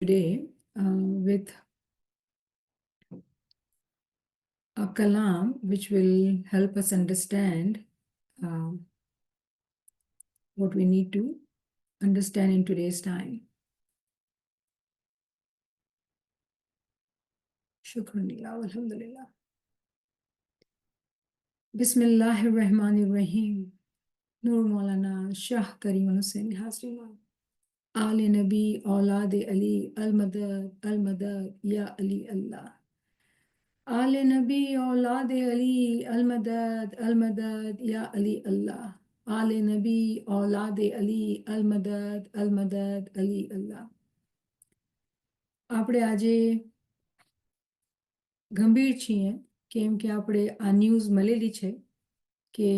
today with a kalam which will help us understand what we need to understand in today's time. Shukran lillah, alhamdulillah. Bismillahir Rahmanir Rahim. Nur Maulana Shah Karim Hussain Hasriman. Ali Nabi Aulad Ali Al-Madad Ya Ali Allah. Ali Nabi Aulad Ali Al-Madad Ya Ali Allah. Ali Nabi Aulad Ali Al-Madad Ali Allah. આપણે આજે ગંભીર છીએ કેમ કે આપણે આ news મળેલી છે કે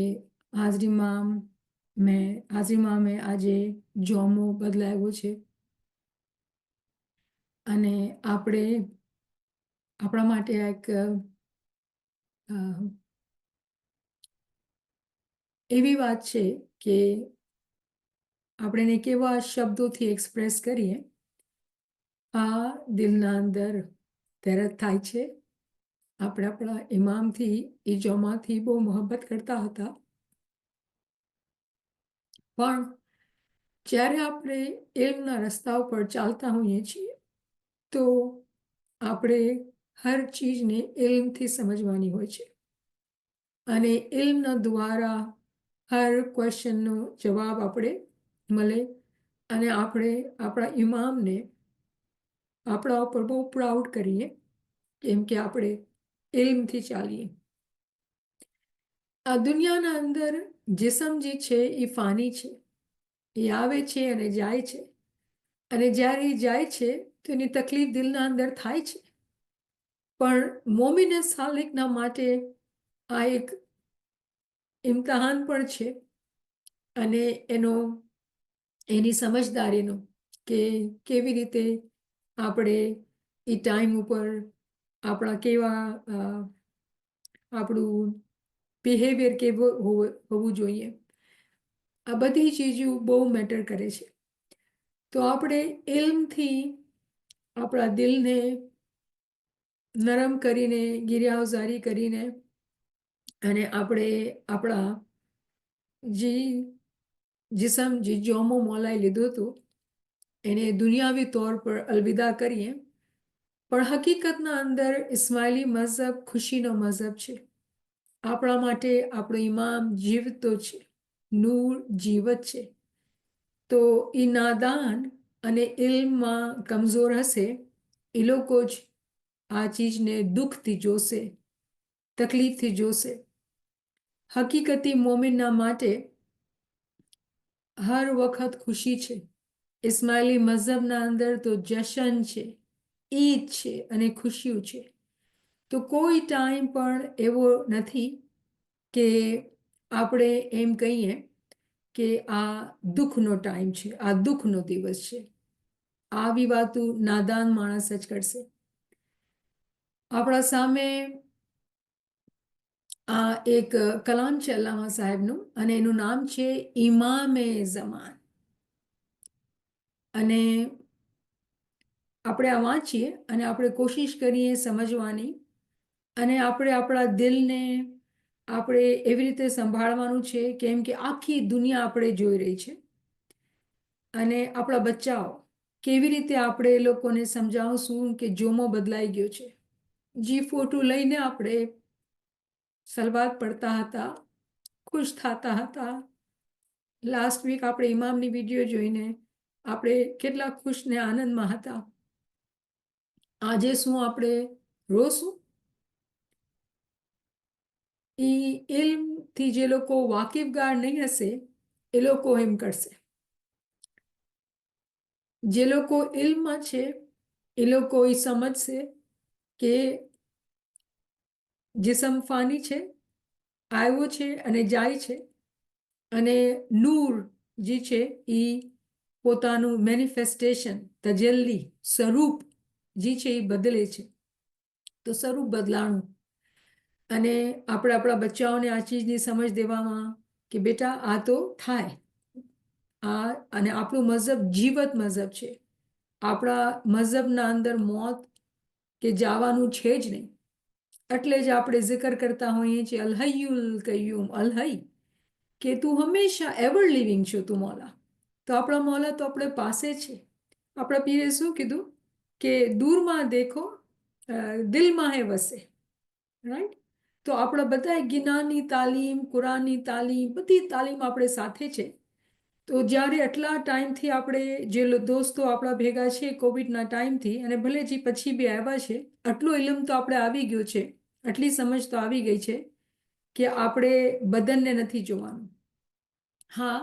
હાજરીમાં આજે જોમો બદલાયો છે અને આપણા માટે એક એવી વાત છે કે આપણે એને કેવા શબ્દોથી એક્સપ્રેસ કરીએ આ દિલના અંદર તરત થાય છે. આપણે આપણા ઇમામથી એ જોમાથી બહુ મોહબ્બત કરતા હતા પણ જ્યારે આપણે ઇલ્મના રસ્તા ઉપર ચાલતા હોઈએ છીએ તો આપણે હર ચીજને ઇલ્મથી સમજવાની હોય છે અને ઇલ્મના દ્વારા હર ક્વેશ્ચનનો જવાબ આપણે મળે અને આપણે આપણા ઇમામને આપણા ઉપર બહુ પ્રાઉડ કરીએ કેમ કે આપણે ઇલ્મથી ચાલીએ. આ દુનિયાના અંદર જિસ્મ જે છે એ ફાની છે, એ આવે છે અને જાય છે અને જ્યારે એ જાય છે તો એની તકલીફ દિલના અંદર થાય છે પણ મોમિને સાલિકના માટે આ એક ઇમ્તિહાન પણ છે અને એની સમજદારીનો કે કેવી રીતે આપણે એ ટાઈમ ઉપર આપણા કેવા આપણું બિહેવિયર કેવું હોવું જોઈએ. આ બધી ચીજો બહુ મેટર કરે છે. તો આપણે ઇલ્મથી આપણા દિલને નરમ કરીને ગિરિયાવઝારી કરીને અને આપણે આપણા જિસ્મ જે જોમો મોલાઈ લીધું હતું એને દુનિયાવી તौर પર અલવિદા કરીએ પણ હકીકતના અંદર ઇસ્માઇલી મઝહબ ખુશીનો મઝહબ છે. આપણા માટે આપણો ઇમામ જીવતો છે, નૂર જીવત છે. તો એ નાદાન અને ઇલ્મમાં કમજોર હશે એ લોકો જ આ ચીજને દુઃખથી જોશે, તકલીફથી જોશે. હકીકતી મોમિનના માટે હર વખત ખુશી છે. ઇસ્માઇલી મઝહબના અંદર તો જશન છે, ઈદ છે અને ખુશીઓ છે. તો કોઈ ટાઈમ પણ એવો નથી કે આપણે એમ કહીએ કે આ દુઃખનો ટાઈમ છે, આ દુઃખનો દિવસ છે. આવી વાતો નાદાન માણસ જ કરશે. આપણા સામે આ એક કલામ છે અલ્લામા સાહેબનું અને એનું નામ છે ઇમામે ઝમાન. અને આપણે આ વાંચીએ અને આપણે કોશિશ કરીએ સમજવાની અને આપણે આપણા દિલને આપણે એવી રીતે સંભાળવાનું છે કેમ કે આખી દુનિયા આપણે જોઈ રહી છે અને આપણા બચ્ચાઓ કેવી રીતે આપણે એ લોકોને સમજાવશું કે જોમો બદલાઈ ગયો છે. જી ફોટો લઈને આપણે સલવાત પડતા હતા, ખુશ થતા હતા. લાસ્ટ વીક આપણે ઇમામની વિડીયો જોઈને આપણે કેટલા ખુશ ને આનંદમાં હતા. આજે શું આપણે રોશું? એ ઇલ્મથી જે લોકો વાકિફગાર નહીં હશે એ લોકો એમ કરશે. જે લોકો ઇલ્મમાં છે એ લોકો એ સમજશે કે જિસ્મ ફાની છે, આવ્યો છે અને જાય છે અને નૂર જે છે એ પોતાનું મેનિફેસ્ટેશન તજલ્લી સ્વરૂપ જે છે એ બદલે છે. તો સ્વરૂપ બદલાણું અને આપણે આપણા બચ્ચાઓને આ ચીજની સમજ દેવામાં કે બેટા આ તો થાય આ અને આપણું મઝહબ જીવત મઝહબ છે. આપણા મઝહબના અંદર મોત કે જવાનું છે જ નહીં. એટલે જ આપણે જિકર કરતા હોઈએ છીએ અલહૈયુલ કય્યુમ, અલહૈ, કે તું હંમેશા એવર લિવિંગ છો તું મોલા. તો આપણા મોલા તો આપણે પાસે છે. આપણા પીરે શું કીધું કે દૂરમાં દેખો દિલમાં હે વસે, રાઈટ. તો આપણા બધા જ્ઞાનની તાલીમ, કુરાનની તાલીમ, બધી તાલીમ આપણે સાથે છે. તો જ્યારે આટલા ટાઈમથી આપણે જે દોસ્તો આપણા ભેગા છે કોવિડના ટાઈમથી, અને ભલે જે પછી બી આવ્યા છે, આટલું ઇલમ તો આપણે આવી ગયું છે, આટલી સમજ તો આવી ગઈ છે કે આપણે બદનને નથી જોવાનું. હા,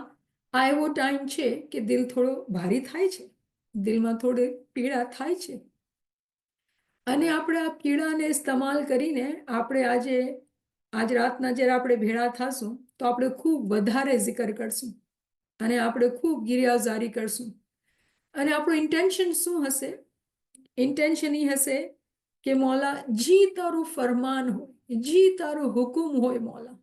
આ એવો ટાઈમ છે કે દિલ થોડો ભારી થાય છે, દિલમાં થોડી પીડા થાય છે. અને આપણે આ પીડાને ઇસ્તેમાલ કરીને આપણે આજ રાતના જ્યારે આપણે ભેળા થશું તો આપણે ખૂબ વધારે જિકર કરશું અને આપણે ખૂબ ગિરિયાઝારી કરશું. અને આપણું ઇન્ટેન્શન શું હશે? ઇન્ટેન્શન એ હશે કે મોલા જી તારું ફરમાન હોય, જી તારો હુકુમ હોય મોલા,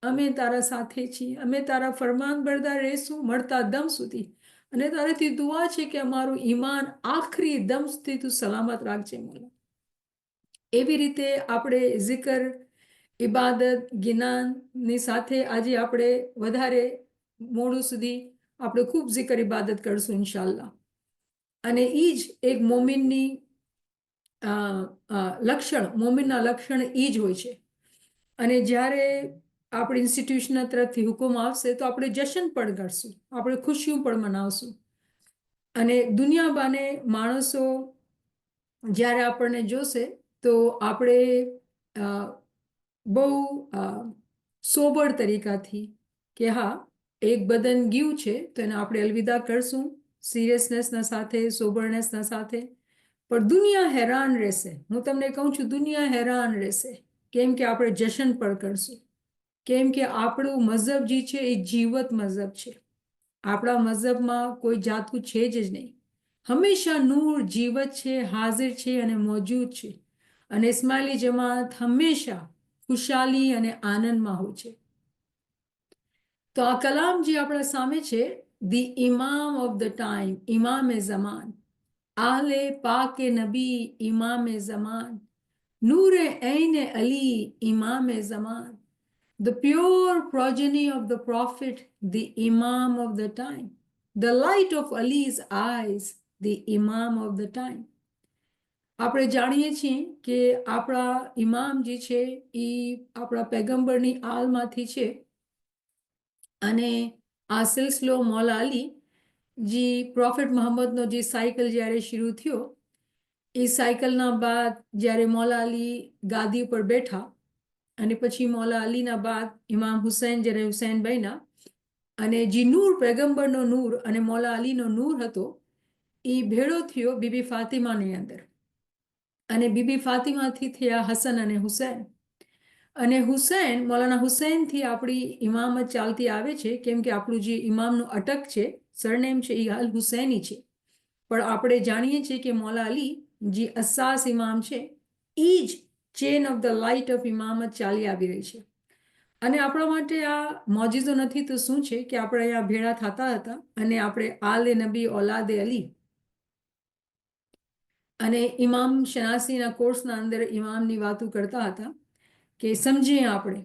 અમે તારા સાથે છીએ, અમે તારા ફરમાન બરદાર રહેશું મળતા દમ સુધી. અને તારેથી દુઆ છે કે અમારું ઈમાન આખરી દમ સુધી તું સલામત રાખજે મોલા. એવી રીતે આપણે જિકર, ઇબાદત, જ્ઞાનની સાથે આજે આપણે વધારે મોડું સુધી આપણે ખૂબ જિકર ઇબાદત કરશું ઇન્શાલ્લાહ. અને એ જ એક મોમિનની લક્ષણ, મોમિનના લક્ષણ એ જ હોય છે. અને જ્યારે આપણી ઇન્સ્ટિટ્યુશનના તરફથી હુકમ આવશે તો આપણે જશન પણ કરશું, આપણે ખુશીઓ પણ મનાવશું. અને દુનિયા બાને માણસો જ્યારે આપણને જોશે તો આપણે બહુ સોબર તરીકાથી કે હા એક બદન ગયું છે તો એને આપણે અલવિદા કરશું, સિરિયસનેસના સાથે, સોબરનેસના સાથે. પણ દુનિયા હેરાન રહેશે, હું તમને કહું છું દુનિયા હેરાન રહેશે. કેમ કે આપણે જશન પણ કરશું. કેમ કે આપણું મઝહબ જે છે એ જીવત મઝહબ છે. આપણા મઝહબમાં કોઈ જાતું છે જ નહીં. હંમેશા નૂર જીવત છે, હાજર છે અને મોજૂદ છે. અને ઇસ્માઇલી જમાત હંમેશા ખુશાલી અને આનંદમાં હોય છે. તો આ કલામ જે આપણા સામે છે, the Imam of the time, ઇમામે Zaman, આલે પાકે નબી ઇમામે ઝમાન, નૂરે ઐન Ali ઇમામે Zaman, the pure progeny of the prophet, the imam of the time, the light of Ali's eyes, the imam of the time. આપણે જાણીએ છીએ કે આપણા ઇમામ જે છે એ આપણા પૈગંબરની આલમાંથી છે. અને આ સિલસિલો મૌલા અલી જે પ્રોફેટ મોહમ્મદનો જે સાયકલ જ્યારે શરૂ થયો, એ સાયકલના બાદ જ્યારે મૌલા અલી ગાદી ઉપર બેઠા અને પછી મૌલા અલીના બાદ ઇમામ હુસૈન જ્યારે હુસૈન બન્યા, અને જે નૂર પૈગંબરનો નૂર અને મૌલા અલીનો નૂર હતો એ ભેળો થયો બીબી ફાતિમાની અંદર. અને બીબી ફાતિમાથી થયા હસન અને હુસૈન. અને હુસૈન, મૌલાના હુસૈનથી આપણી ઇમામત ચાલતી આવે છે. કેમ કે આપણું જે ઇમામનું અટક છે, સરનેમ છે, એ અલ હુસૈની છે. પણ આપણે જાણીએ છીએ કે મૌલા અલી જે અસાસ ઇમામ છે એ જ chain of the light of ઇમામત ચાલી આવી રહી છે. અને આપણા માટે આ મોજીઝો નથી તો શું છે કે આપણે અહીંયા ભેળા થતા હતા અને આપણે આલે નબી ઓલાદે અલી અને ઇમામ શનાસીના કોર્સના અંદર ઇમામની વાતો કરતા હતા કે સમજીએ આપણે.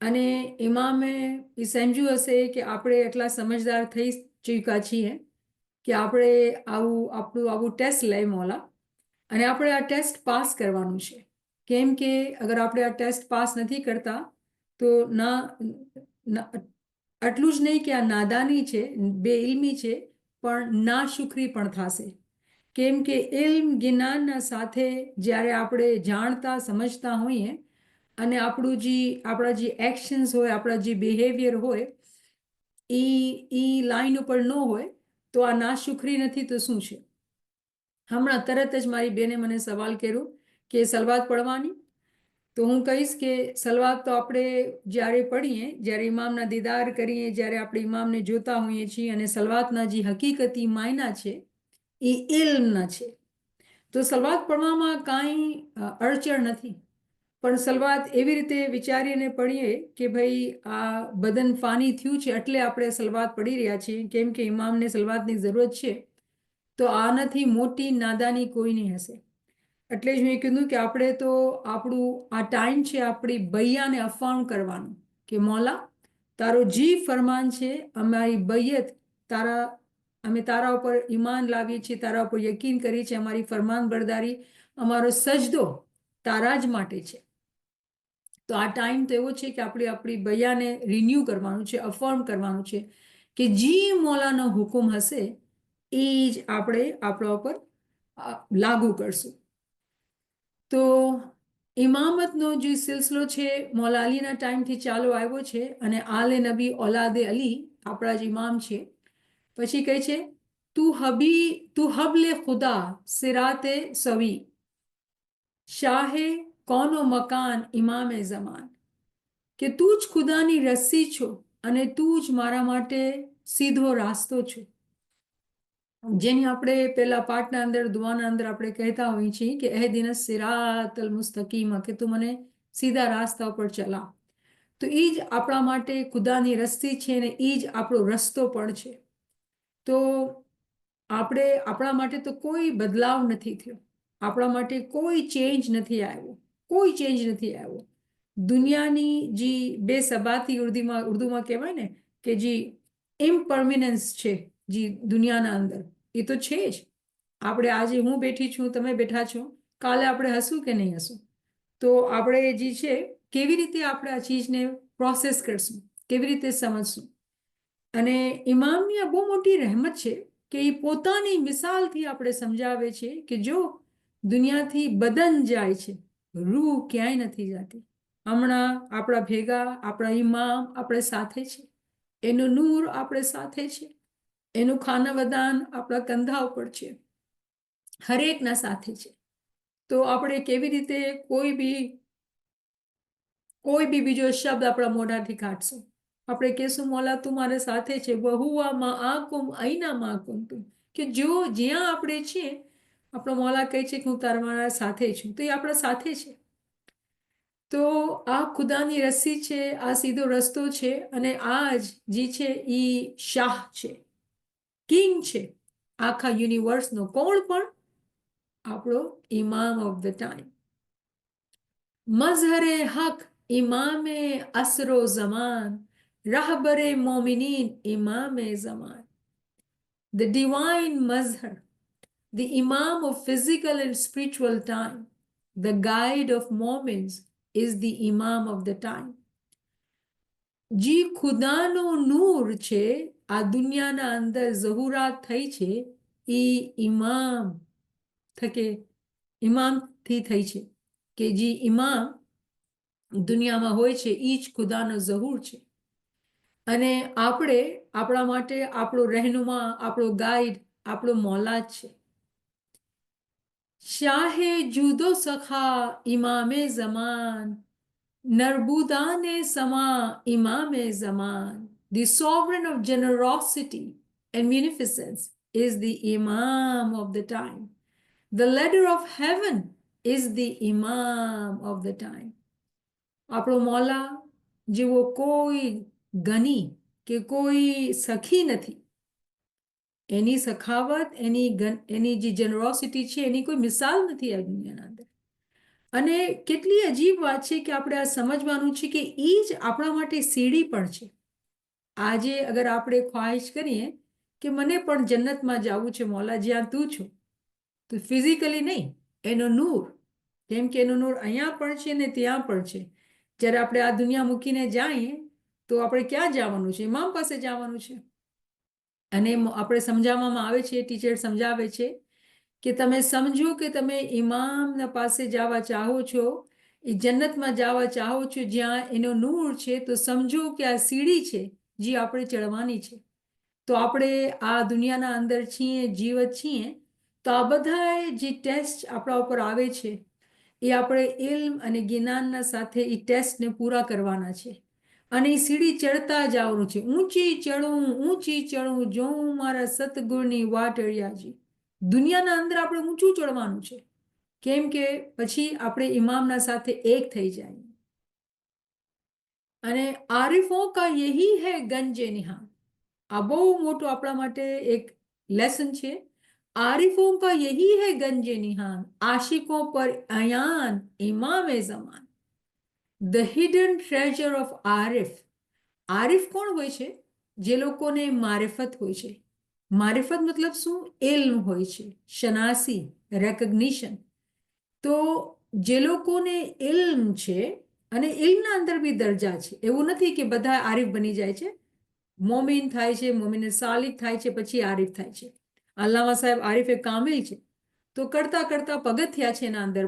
અને ઇમામે એ સમજ્યું હશે કે આપણે એટલા સમજદાર થઈ ચૂક્યા છીએ કે આપણે આપણું ટેસ્ટ લઈ મોલા, અને આપણે આ ટેસ્ટ પાસ કરવાનું છે. કેમ કે અગર આપણે આ ટેસ્ટ પાસ નથી કરતા તો આટલું જ નહીં કે આ નાદાની છે, બે ઇલ્મી છે, પણ ના શુક્રી પણ થશે. કેમ કે ઇલ્મ જ્ઞાનના સાથે જ્યારે આપણે જાણતા સમજતા હોઈએ અને આપણા જે એક્શન્સ હોય, આપણા જે બિહેવિયર હોય એ લાઈન ઉપર ન હોય તો આ નાશુક્રી નથી તો શું છે? હમણાં તરત જ મારી બેને મને સવાલ કર્યો કે સલવાત પડવાની. તો હું કહીશ કે સલવાત તો આપણે જ્યારે પડીએ, જ્યારે ઇમામના દીદાર કરીએ, જ્યારે આપણે ઇમામને જોતા હોઈએ છીએ, અને સલવાતના જે હકીકતી માયના છે એ ઇલ્મના છે. તો સલવાત પડવામાં કાંઈ અડચણ નથી. પણ સલવાત એવી રીતે વિચારીને પડીએ કે ભાઈ આ બદન ફાની થયું છે એટલે આપણે સલવાત પડી રહ્યા છીએ, કેમ કે ઇમામને સલવાતની જરૂરત છે. તો આનાથી મોટી નાદાની કોઈની હશે. એટલે જ મેં કીધું કે આપણે તો આપણું આ ટાઈમ છે આપણી બૈયાને અફવાણ કરવાનું કે મોલા તારો જી ફરમાન છે, અમારી બૈયત તારા, અમે તારા ઉપર ઈમાન લાવીએ છીએ, તારા ઉપર યકીન કરીએ છીએ, અમારી ફરમાન બરદારી, અમારો સજદો તારા જ માટે છે. તો આ ટાઈમ તો એવો છે કે આપણે આપણી બૈયાને રિન્યૂ કરવાનું છે, અફર્મ કરવાનું છે કે જી મોલાનો હુકુમ હશે એ જ આપણે આપણા ઉપર લાગુ કરશું. તો ઇમામતનો જે સિલસિલો છે મૌલા અલીના ટાઈમથી ચાલુ આવ્યો છે અને આલે નબી ઓલાદે અલી આપણા જ ઇમામ છે. પછી કહે છે તું હબલે ખુદા સિરાતે સવી શાહે કોનો મકાન ઇમામે ઝમાન, કે તું જ ખુદાની રસ્સી છો અને તું જ મારા માટે સીધો રાસ્તો છો. જેની આપણે પેલા પાઠના અંદર દુઆના અંદર આપણે કહેતા હોઈએ છીએ કે એહદિન સિરાત અલ મુસ્તકીમ, કે તું મને સીધા રાસ્તા ઉપર ચલાવ. તો એ જ આપણા માટે ખુદાની રસ્તી છે ને એ જ આપણો રસ્તો પણ છે. તો આપણા માટે તો કોઈ બદલાવ નથી થયો, આપણા માટે કોઈ ચેન્જ નથી આવ્યો, કોઈ ચેન્જ નથી આવ્યો. દુનિયાની જે બેસબાતી ઉર્દુમાં કહેવાય ને કે જે ઇમ્પર્મિનન્સ છે જે દુનિયાના અંદર, એ તો છે જ. આપણે આજે હું બેઠી છું, તમે બેઠા છો, કાલે આપણે હશું કે નહીં હશું. તો આપણે જે છે કેવી રીતે આપણે આ ચીજને પ્રોસેસ કરશું, કેવી રીતે સમજશું. અને ઇમામની આ બહુ મોટી રહેમત છે કે એ પોતાની મિસાલથી આપણે સમજાવે છે કે જો દુનિયાથી બદન જાય છે, રૂહ ક્યાંય નથી જતી. હમણાં આપણા ભેગા આપણા ઇમામ આપણે સાથે છે, એનું નૂર આપણે સાથે છે, એનું ખાનાવદાન આપણા કંધા ઉપર છે, હરેકના સાથે છે. તો આપણે કેવી રીતે કોઈ બી બીજો શબ્દ આપણા મોઢાથી કાઢશું. આપણે કહેશું મોલા તું મારે સાથે છે, બહુવા માં આકુમ અહીંના માં તું, કે જો જ્યાં આપણે છીએ આપણો મોલા કહે છે કે હું તારા સાથે છું, તો એ આપણા સાથે છે. તો આ ખુદાની રસ્સી છે, આ સીધો રસ્તો છે અને આ જ જે છે એ શાહ છે, કિંગ છે આખા યુનિવર્સનો. કોણ પણ? આપણો ઇમામ ઓફ ધ ટાઈમ, મઝહરે હક ઇમામે અસરો Zaman, rahbare મોમિનીન ઇમામે Zaman. The divine mazhar, the imam of physical and spiritual time, the guide of moments, is the imam of the time. જે ખુદાનો નૂર છે આ દુનિયાના અંદર ઝહુરાત થઈ છે એ ઇમામથી થઈ છે, કે જે ઇમામ દુનિયામાં હોય છે એ જ ખુદાનો ઝહૂર છે. અને આપણે આપણા માટે આપણો રહેનુમા, આપણો ગાઈડ, આપણો મૌલા જ છે. શાહે જુદો સખા ઇમામે ઝમાન, નરબુદાને સમા ઇમામે Zaman. The sovereign of generosity and munificence is the imam of the time. The ladder of heaven is the imam of the time. આપણો મૌલા જેવો કોઈ ગની કે કોઈ સખી નથી. એની સખાવત, એની જે જનરોસિટી છે એની કોઈ મિસાલ નથી આ દુનિયાના અંદર. અને કેટલી અજીબ વાત છે કે આપણે આ સમજવાનું છે કે એ જ આપણા માટે સીડી પણ છે. આજે અગર આપણે ખ્વાહિશ કરીએ કે મને પણ જન્નતમાં જવું છે મૌલા જ્યાં તું છું, તો ફિઝિકલી નહીં, એનો નૂર, કેમ કે એનો નૂર અહીંયા પણ છે ને ત્યાં પણ છે. જ્યારે આપણે આ દુનિયા મૂકીને જઈએ તો આપણે ક્યાં જવાનું છે? ઇમામ પાસે જવાનું છે. અને આપણે સમજાવવામાં આવે છે, ટીચર સમજાવે છે કે તમે સમજો કે તમે ઇમામના પાસે જવા ચાહો છો, એ જન્નતમાં જવા ચાહો છો જ્યાં એનો નૂર છે, તો સમજો કે આ સીડી છે જે આપણે ચડવાની છે. તો આપણે આ દુનિયાના અંદર છીએ, જીવત છીએ, તો આ બધા જે ટેસ્ટ આપણા ઉપર આવે છે એ આપણે ઇલ્મ અને જ્ઞાનના સાથે એ ટેસ્ટને પૂરા કરવાના છે. અને એ સીડી ચડતા જવાનું છે. ઊંચી ચડું જોઉં મારા સતગુણની વાટડિયાજી. દુનિયાના અંદર આપણે ઊંચું ચડવાનું છે, કેમ કે પછી આપણે ઇમામના સાથે એક થઈ જાય. અને આરિફો કા યહી હૈ ગંજે નિહાન. આ બહુ મોટું આપણા માટે એક લેસન છે. आरिफों का यही है गंजे निहान, आशिकों पर अयान इमाम Zaman, the hidden treasure of Arif. Arif કોણ હોય છે? જે લોકોને મારિફત હોય છે. મારિફત મતલબ શું? ઇલ્મ હોય છે, શનાસી, રેકગ્નિશન. તો જે લોકોને ઇલ્મ છે, અને ઇલ્મના અંદર બી દરજા છે, એવું નથી કે બધા આરિફ બની જાય છે. મોમીન થાય છે, મોમીન સાલિક થાય છે, પછી આરિફ થાય છે. અલ્લામા સાહેબ આરિફે કામિલ છે, તો કરતા કરતા પગથિયા છે એના અંદર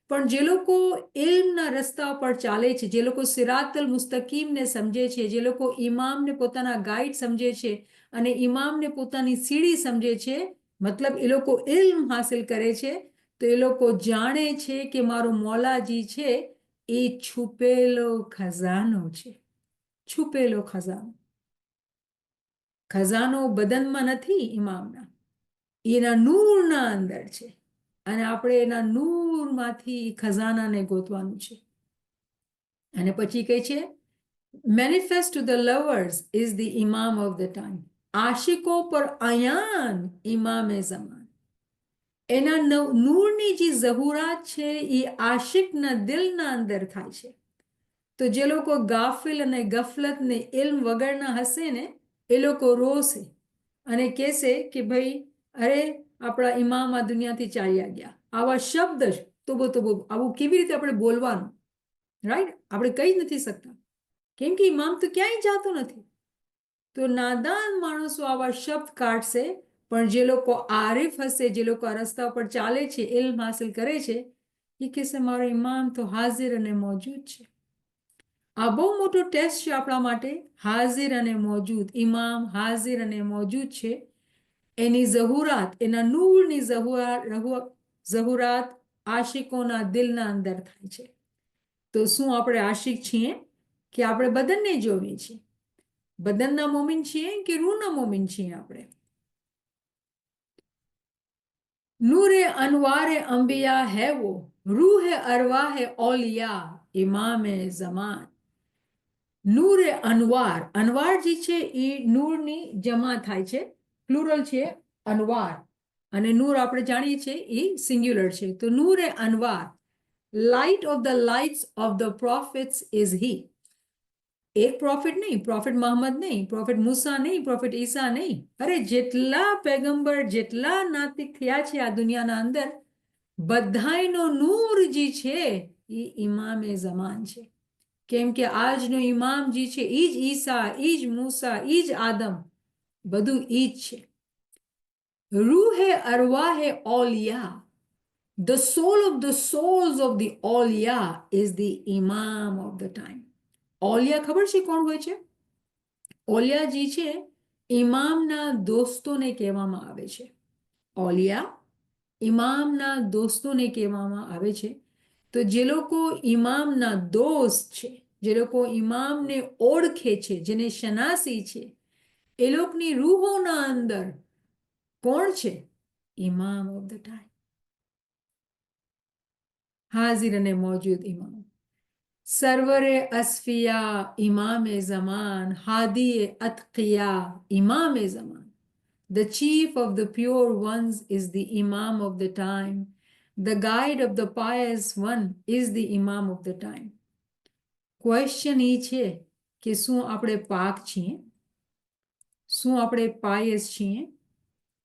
પણ જે લોકો ઇલ્મના રસ્તા પર ચાલે છે, જે લોકો સિરાતલ મુસ્તકીમને સમજે છે, જે લોકો ઇમામને પોતાના ગાઈડ સમજે છે અને ઇમામને પોતાની સીડી સમજે છે, મતલબ એ લોકો ઇલ્મ હાસિલ કરે છે, તો એ લોકો જાણે છે કે મારો મૌલાજી છે એ છુપેલો ખજાનો છે. છુપેલો ખજાનો. ખજાનો બદનમાં નથી ઇમામના, એના નૂરના અંદર છે, અને આપણે એના નૂરમાંથી ખજાનાને ગોતવાનું છે. અને પછી કહે છે, manifest to the lovers is the Imam of the time, આશિકો પર અયાન ઇમામે ઝમાન. એના નૂરની જે ઝહુરાત છે એ આશિકના દિલના અંદર થાય છે. તો જે લોકો ગાફિલ અને ગફલત ને ઇલ્મ વગરના હશે ને, એ લોકો રોશે અને કહેશે કે ભાઈ, અરે આપણા ઇમામ આ દુનિયાથી ચાલ્યા ગયા. આવા શબ્દ તો આવું કેવી રીતે આપણે બોલવાનું? રાઈટ? આપણે કહી જ નથી શકતા, કેમ કે ઇમામ તો ક્યાંય જાતો નથી. તો નાદાન માણસો આવા શબ્દ કાઢશે, પણ જે લોકો આરિફ હશે, જે લોકો આ રસ્તા પર ચાલે છે, ઇલ્મ હાસિલ કરે છે, એ કહેશે મારો ઇમામ તો હાજર અને મોજૂદ છે. આ બહુ મોટો ટેસ્ટ છે આપણા માટે. હાજર અને મોજૂદ, ઇમામ હાજર અને મોજૂદ છે. એની ઝહુરાત, એના નૂરની ઝહુરાત આશિકોના દિલના અંદર થાય છે. તો શું આપણે આશિક છીએ કે આપણે બદનને જોવીએ છીએ? બદનના મોમિન છીએ કે રૂહના મોમિન છીએ આપણે? નૂરે અનવારે અંબિયા હે વો, રૂહે અરવાહે ઓલિયા ઇમામે ઝમાન. નૂરે અનવાર, અનવાર જે છે એ નૂરની જમા થાય છે, પ્લુરલ છે અનવાર, અને નૂર આપણે જાણીએ છીએ એ સિંગ્યુલર છે. તો નૂરે અનવાર, light of the lights of the prophets is he. એક પ્રોફિટ નહીં, પ્રોફિટ મોહમ્મદ નહીં, પ્રોફિટ મૂસા નહીં, પ્રોફિટ ઈસા નહીં, અરે જેટલા પેગમ્બર, જેટલા નાતિક થયા છે આ દુનિયાના અંદર, બધાયનો નૂર જે છે એ ઇમામે ઝમાન છે. કેમ કે આજનો ઇમામ જે છે એ જ ઈસા, એ જ મૂસા, એ જ આદમ, બધું એ જ છે. રૂહે અરવાહે Auliya, the soul of the souls of the Awliya is the Imam of the time. Auliya ખબર છે કોણ હોય છે? ઓલિયા જે છે ઇમામના દોસ્તોને કહેવામાં આવે છે. ઓલિયા ઇમામના દોસ્તોને કહેવામાં આવે છે. તો જે લોકો ઇમામના દોસ્ત છે, જે લોકો ઇમામને ઓળખે છે, જેને શનાસી છે, એ લોકોની રૂહોના અંદર કોણ છે? ઇમામ ઓફ ધ ટાઈમ, હાજિર અને મોજૂદ ઇમામ. સરવરે અસ્ફિયા ઇમામે Zaman, હાદીએ અતકિયા ઇમામે Zaman. The chief of the pure ones is the Imam of the time. The guide of the pious one is the Imam of the time. Question એ છે કે શું આપણે પાક છીએ? શું આપણે પાયસ છીએ?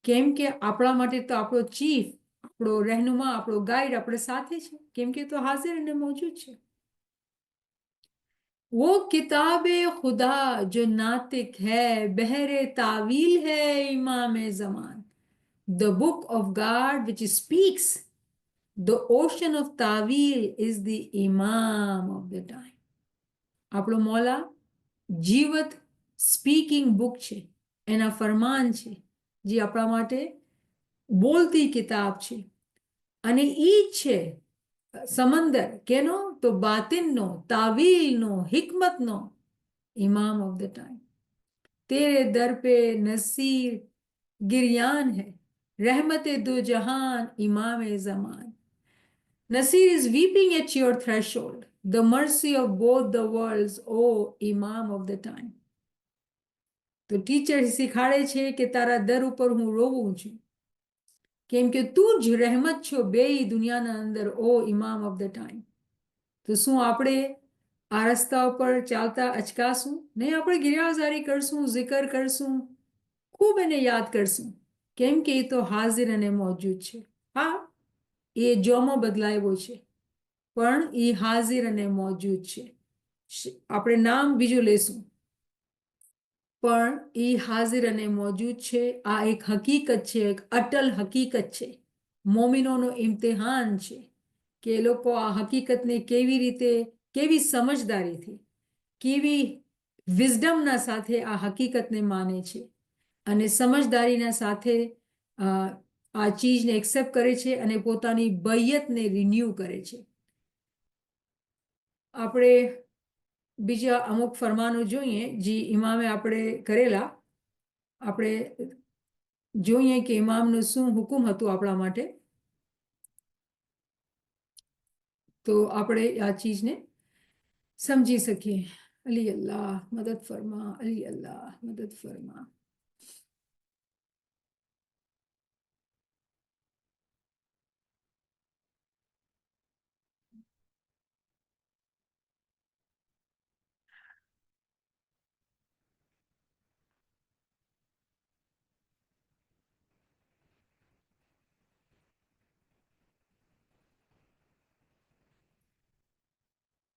કેમ કે આપણા માટે તો આપણો ચીફ, આપણો રહેનુમા, આપણો ગાઈડ આપણે સાથે છે, કેમ કે તો હાજર અને મોજૂદ છે. वो किताबे खुदा जो नातिक है, बहरे तावील है इमाम Zaman. The book of God which speaks, the ocean of Tawil is the Imam of the time. આપણો મૌલા જીવત સ્પીકિંગ બુક છે, એના ફરમાન છે, જે આપણા માટે બોલતી કિતાબ છે, અને એ જ છે સમંદર કેનો? તો બાતિનનો, તાવીલનો, હિકમતનો ઇમામ ઓફ ધ ટાઈમ. તેરે દર પે નસીર गिरयान है, रहमते दो जहान इमाम Zaman. Nasir is weeping at your threshold, the mercy of both the worlds, O Imam of the time. તો ટીચર શીખાડે છે કે તારા દર ઉપર હું રોવું છું, કેમ કે તું જ રહેમત છો બેય દુનિયાના અંદર, ઓ ઇમામ ઓફ ધ ટાઈમ. તો શું આપણે આ રસ્તા ઉપર ચાલતા અચકાશું નહીં? આપણે ગિરિયાઝારી કરશું, જિકર કરશું, ખૂબ એને યાદ કરશું, કેમ કે એ તો હાજર અને મોજૂદ છે. હા, એ જોમો બદલાયો છે, પણ એ હાજર અને મોજૂદ છે. આપણે નામ બીજું લેશું, પણ એ હાજર અને મોજૂદ છે. આ એક હકીકત છે, એક અટલ હકીકત છે. મોમિનોનો ઇમ્તિહાન છે કે એ લોકો આ હકીકતને કેવી રીતે, કેવી સમજદારીથી, કેવી વિઝડમના સાથે આ હકીકતને માને છે અને સમજદારીના સાથે આ ચીજને એક્સેપ્ટ કરે છે અને પોતાની બૈયતને રિન્યૂ કરે છે. આપણે બીજા અમુક ફરમાનો જોઈએ જે ઇમામે આપણે કરેલા. આપણે જોઈએ કે ઇમામનું શું હુકુમ હતું આપણા માટે, તો આપણે આ ચીજને સમજી શકીએ. અલી અલ્લાહ મદદ ફરમા, અલી અલ્લાહ મદદ ફરમા.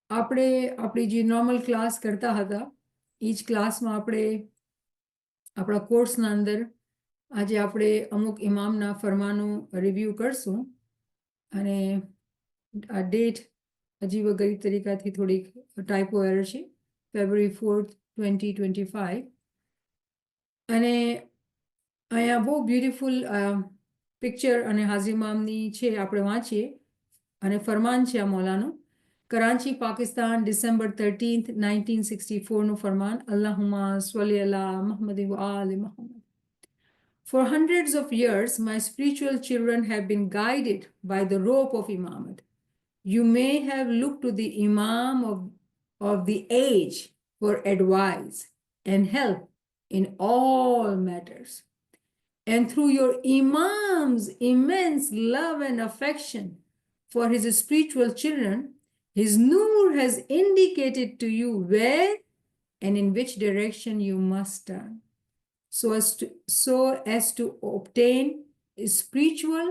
આપણે આપણી જે નોર્મલ ક્લાસ કરતા હતા એ જ ક્લાસમાં આપણે આપણા કોર્સના અંદર આજે આપણે અમુક ઇમામના ફરમાનો રિવ્યૂ કરશું. અને આ ડેટ અજીબ ગરીબ તરીકાથી થોડીક ટાઈપો એરર છે, ફેબ્રુઆરી 4, 2025. અને અહીંયા બહુ બ્યુટિફુલ પિક્ચર અને હાજી ઇમામની છે, આપણે વાંચીએ. અને ફરમાન છે આ મૌલાનું. કરાચી, પાકિસ્તાન, ડિસેમ્બર 13th, 1964નું ફરમાન. અલ્લાહુમ્મા સ્વલ્લી અલા મુહમ્મદ વ આલિ Muhammad. For hundreds of years, my spiritual children have been guided by the rope of Imamat. You may have looked to the Imam of the age for advice and help in all matters. And through your Imam's immense love and affection for his spiritual children, his Noor has indicated to you where and in which direction you must turn, so as to obtain spiritual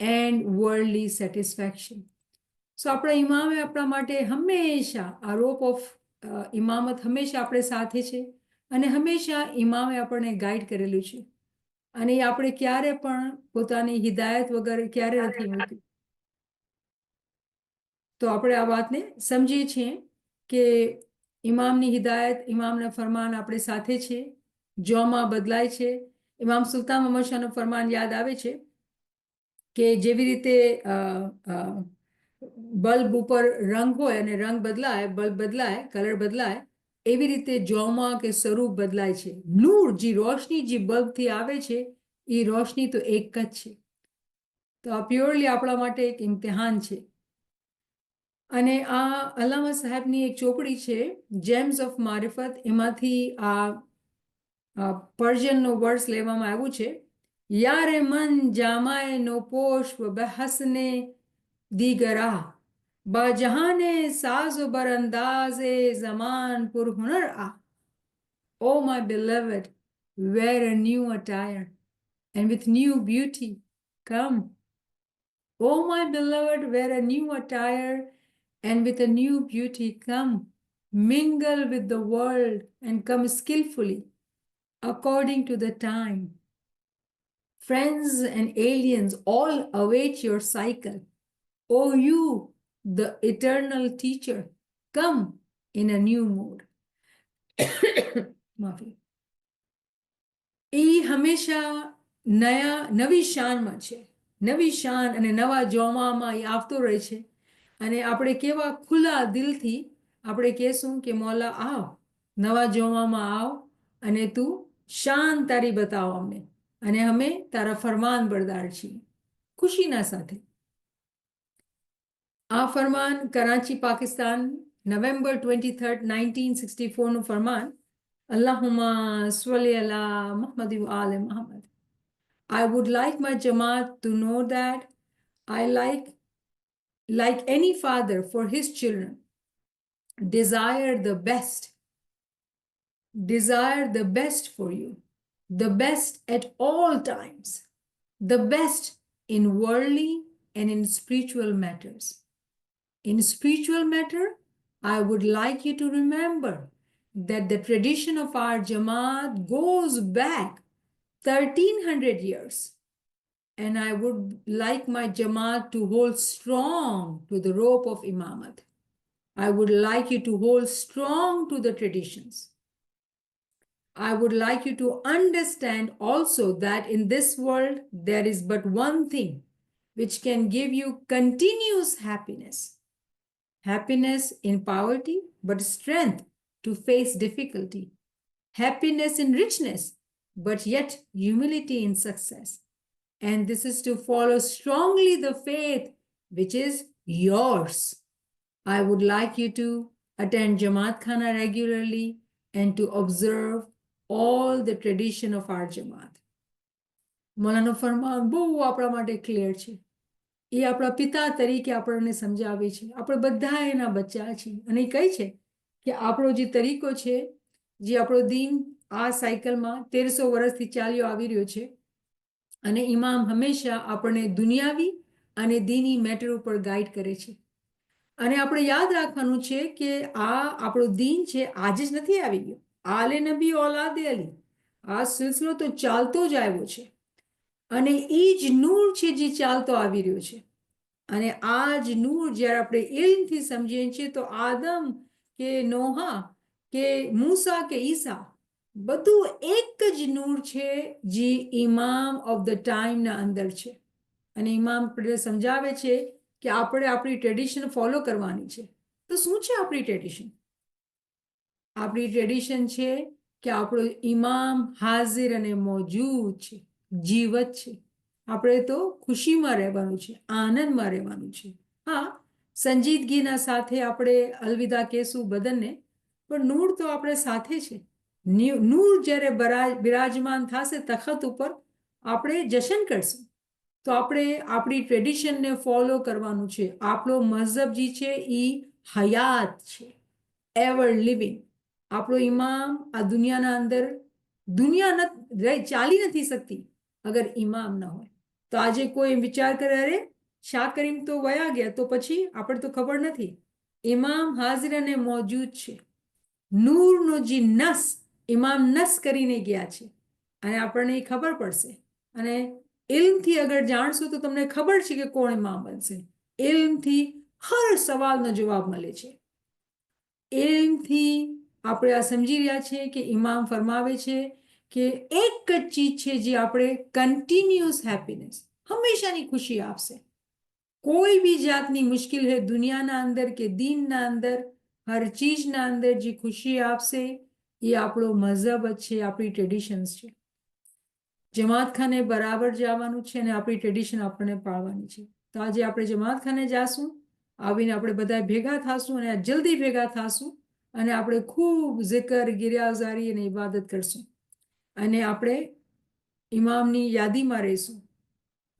and worldly satisfaction. સો આપણા ઇમામે આપણા માટે હંમેશા આ રોપ of ઇમામત હંમેશા આપણે સાથે છે અને હંમેશા ઇમામે આપણને ગાઈડ કરેલું છે. અને એ આપણે ક્યારે પણ પોતાની હિદાયત વગર ક્યારે નથી મૂકી. તો આપણે આ વાતને સમજીએ છીએ કે ઇમામની હિદાયત, ઇમામના ફરમાન આપણી સાથે છે, જોમાં બદલાય છે. ઇમામ સુલતાન મહમદ શાહનું ફરમાન યાદ આવે છે કે જેવી રીતે બલ્બ ઉપર રંગ હોય અને રંગ બદલાય, બલ્બ બદલાય, કલર બદલાય, એવી રીતે જોમાં કે સ્વરૂપ બદલાય છે. નૂર, જે રોશની જે બલ્બથી આવે છે, એ રોશની તો એક જ છે. તો આ પ્યોરલી આપણા માટે એક ઇમ્તિહાન છે. અને આ અલ્લામા સાહેબની એક ચોપડી છે, જેમ્સ ઓફ મારિફત. એમાંથી આ પર્શિયનનો વર્ડ્સ લેવામાં આવ્યું છે. યારે મન જામાએ નો posh બહસને દીગરા ba jahane saz bar andaze zaman pur hunar ah. Oh my beloved, wear a new attire and with new beauty come. Oh my beloved, wear a new attire and with a new beauty come. Mingle with the world and come skillfully according to the time. Friends and aliens all await your cycle. Oh, you, the eternal teacher, come in a new mood. માફી. એ હંમેશા નવી શાનમાં છે, નવી શાન અને નવા જોવામાં એ આવતો રહે છે. અને આપણે કેવા ખુલ્લા દિલથી આપણે કહેશું કે મોલા આવ, નવા જોવામાં આવ અને તું શાન તારી બતાવ અમને, અને અમે તારા ફરમાન બરદાર છીએ, ખુશીના સાથે. આ ફરમાન કરાચી, પાકિસ્તાન, નવેમ્બર 23rd, 1964નું ફરમાન. અલ્લાહુમ્મા સ્વલ્લી અલા મુહમ્મદ વ આલિ Muhammad. I would like my Jamaat to know that I like any father for his children, desire the best, desire the best for you, the best at all times, the best in worldly and in spiritual matters. In spiritual matter, I would like you to remember that the tradition of our Jamaat goes back 1300 years. And I would like my Jamaat to hold strong to the rope of Imamat. I would like you to hold strong to the traditions. I would like you to understand also that in this world there is but one thing which can give you continuous happiness. Happiness in poverty, but strength to face difficulty. Happiness in richness, but yet humility in success. And this is to follow strongly the faith which is yours. I would like you to attend Jamaat Khana regularly and to observe all the tradition of our Jamaat. મૌલાનો ફરમાન બહુ આપણા માટે clear છે. એ આપણા પિતા તરીકે આપણને સમજાવે છે. આપણે બધા એના બચ્ચા છીએ અને એ કહે છે કે આપણો જે તરીકો છે, જે આપણો દીન આ સાયકલમાં 1300 વર્ષથી ચાલ્યો આવી રહ્યો છે, અને ઇમામ હંમેશા આપણને દુનિયાવી અને દીની મેટર ઉપર ગાઈડ કરે છે. અને આપણે યાદ રાખવાનું છે કે આ આપણો દીન છે આજે જ નથી આવી ગયો. આલે નબી ઓલાદે અલી, આ સિલસિલો તો ચાલતો જ આવ્યો છે અને એ જ નૂર છે જે ચાલતો આવી રહ્યો છે. અને આ જ નૂર જ્યારે આપણે ઇલ્મથી સમજીએ છીએ તો આદમ કે નોહા કે મૂસા કે ઈસા બધું એક જ નૂર છે જે ઇમામ ઓફ ધ ટાઈમના અંદર છે. અને ઇમામ સમજાવે છે કે આપણે આપણી ટ્રેડિશન ફોલો કરવાની છે. તો શું છે આપણી ટ્રેડિશન? આપણી ટ્રેડિશન છે કે આપણો ઇમામ હાજર અને મોજૂદ છે, જીવત છે. આપણે તો ખુશીમાં રહેવાનું છે, આનંદમાં રહેવાનું છે. હા, સંજીદગીના સાથે આપણે અલવિદા કહેશું બદનને, પણ નૂર તો આપણે સાથે છે. નૂર જ્યારે બિરાજમાન થશે તખત ઉપર, આપણે જશન કરશું. તો આપણે આપણી ટ્રેડિશનને ફોલો કરવાનું છે. આપણો મઝહબ જે છે એ હયાત છે, એવર લિવિંગ. આપણો ઇમામ આ દુનિયાના અંદર દુનિયા ચાલી નથી શકતી અગર ઇમામ ન હોય. તો આજે કોઈ વિચાર કરે અરે શાહ કરીમ તો વયા ગયા, તો પછી આપણે તો ખબર નથી. ઇમામ હાજર અને મોજૂદ છે. નૂરનો જે નસ ઇમામ નસ કરીને ગયા છે અને આપણને એ ખબર પડશે. અને ઇલ્મથી અગર જાણશો તો તમને ખબર છે કે કોણ ઇમામ બનશે. ઇલ્મથી હર સવાલનો જવાબ મળે છે. ઇલ્મથી આપણે આ સમજી રહ્યા છીએ કે ઇમામ ફરમાવે છે કે એક જ ચીજ છે જે આપણે કન્ટિન્યુઅસ હેપીનેસ, હંમેશાની ખુશી આપશે. કોઈ બી જાતની મુશ્કેલ હે દુનિયાના અંદર કે દીનના અંદર, હર ચીજના અંદર જે ખુશી આપશે એ આપણો મઝહબ જ છે, આપણી ટ્રેડિશન્સ છે. જમાતખાને બરાબર જવાનું છે અને આપણી ટ્રેડિશન આપણને પાળવાની છે. તો આજે આપણે જમાતખાને જાશું, આવીને આપણે બધા ભેગા થશું અને જલ્દી ભેગા થશું અને આપણે ખૂબ zikr, ગિરિયાઝારી અને ઇબાદત કરશું અને આપણે ઇમામની યાદીમાં રહીશું,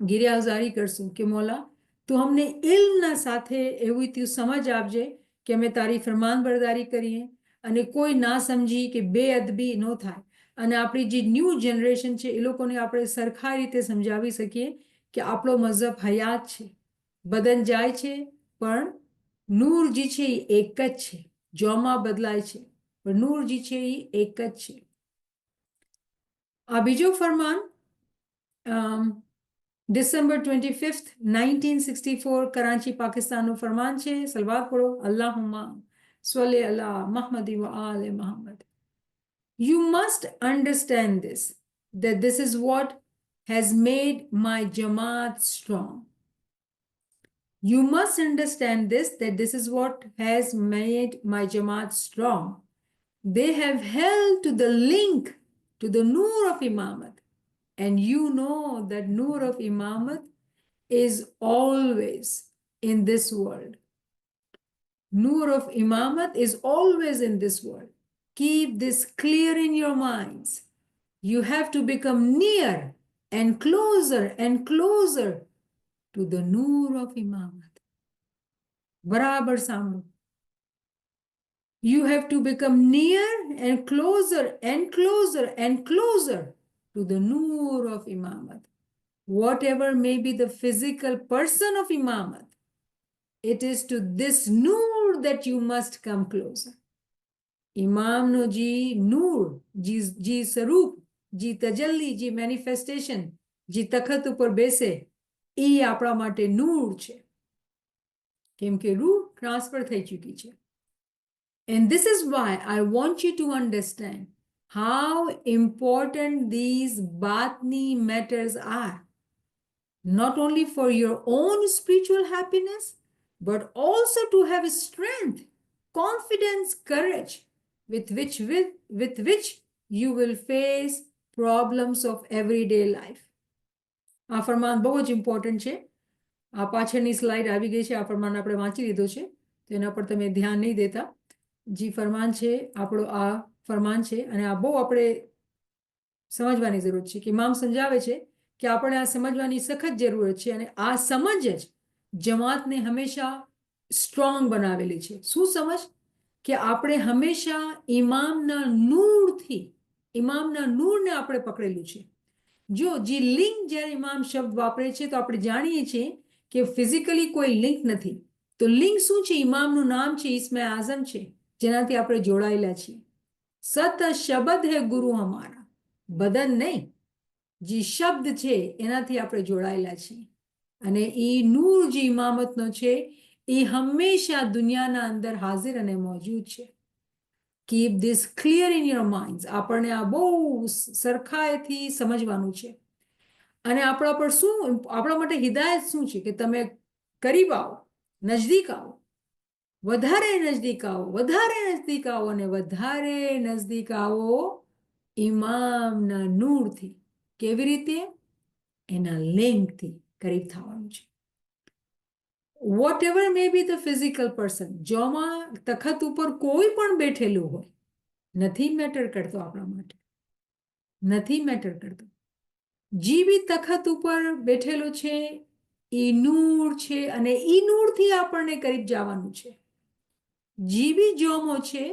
ગિરિયાઝારી કરશું કે મોલા તું અમને ઇલ્મના સાથે એવી તું સમજ આપજે કે અમે તારી ફરમાનબરદારી કરીએ અને કોઈ ના સમજી કે બેઅદબી ન થાય. અને આપણી જે ન્યૂ જનરેશન છે એ લોકોને આપણે સરખા રીતે સમજાવી શકીએ કે આપણો મઝહબ હયાત છે. બદન જાય છે પણ નૂર જે છે એ એક જ છે. જોમાં બદલાય છે પણ નૂર જે છે એ એક જ છે. આ બીજો ફરમાન ડિસેમ્બર 25th 1964 કરાચી પાકિસ્તાનનું ફરમાન છે. સલવાત પઢો. અલ્લાહુમ્મા સલ્લી અલા મુહમ્મદ વ આલે Muhammad. You must understand this, that this is what has made my Jamaat strong. You must understand this, that this is what has made my Jamaat strong. They have held to the link, to the Noor of Imamat. And you know that Noor of Imamat is always in this world. Noor of Imamat is always in this world. Keep this clear in your minds. You have to become near and closer to the noor of imamat. બરાબર સાંભળો. You have to become near and closer and closer and closer to the noor of imamat. Whatever may be the physical person of imamat, it is to this noor that you must come closer. ઇમામનો જી નૂર, જી સ્વરૂપ, જી તજલ્લી, જી manifestation, જી તખત ઉપર બેસે, એ આપણા માટે નૂર છે. કેમ કે રૂહ transfer થઈ ચૂકી છે. And this is why I want you to understand how important these Batni matters are. Not only for your own spiritual happiness, but also to have strength, confidence, courage, with which you will face problems of everyday life. આ ફરમાન બહુ જ important છે. આ પાછળની slide આવી ગઈ છે. આ ફરમાન આપણે વાંચી લીધો છે, તો એના પર તમે ધ્યાન નહીં દેતા. જે ફરમાન છે આપણો આ ફરમાન છે, અને આ બહુ આપણે સમજવાની જરૂર છે. કે ઇમામ સમજાવે છે કે આપણે આ સમજવાની સખત જરૂરત છે, અને આ સમજ જ જમાતને હંમેશા સ્ટ્રોંગ બનાવેલી છે. શું સમજ? કે આપણે હંમેશા ઇમામના નૂરને આપણે પકડેલું છે. જો જે લિંક જ્યારે ઇમામ શબ્દ વાપરે છે, તો આપણે જાણીએ છીએ કે ફિઝિકલી કોઈ લિંક નથી. તો લિંક શું છે? ઇમામનું નામ છે, ઇસ્મે આઝમ છે, જેનાથી આપણે જોડાયેલા છીએ. સત શબ્દ હે ગુરુ હમારા, બદન નહીં, જે શબ્દ છે એનાથી આપણે જોડાયેલા છીએ. અને એ નૂર જે ઇમામતનો છે એ હંમેશા દુનિયાના અંદર હાજર અને મોજૂદ છે. Keep this clear in your mind. આપણને આ બહુ સરખાઈથી સમજવાનું છે. અને આપણા પર શું, આપણા માટે હિદાયત શું છે? કે તમે કરીબ આવો, નજદીક આવો, વધારે નજદીક આવો, વધારે નજદીક આવો, અને વધારે નજદીક આવો ઇમામના નૂરથી. કેવી રીતે? એના લિંકથી કરીબ થવાનું છે. whatever may be the physical person, જોમાં તખત ઉપર કોઈ પણ બેઠેલું હોય, નથી મેટર કરતો આપણા માટે, નથી મેટર કરતો. જે બી તખત ઉપર બેઠેલો છે એ નૂર છે, અને એ નૂરથી આપણને કરીબ જવાનું છે. જે બી જોમો છે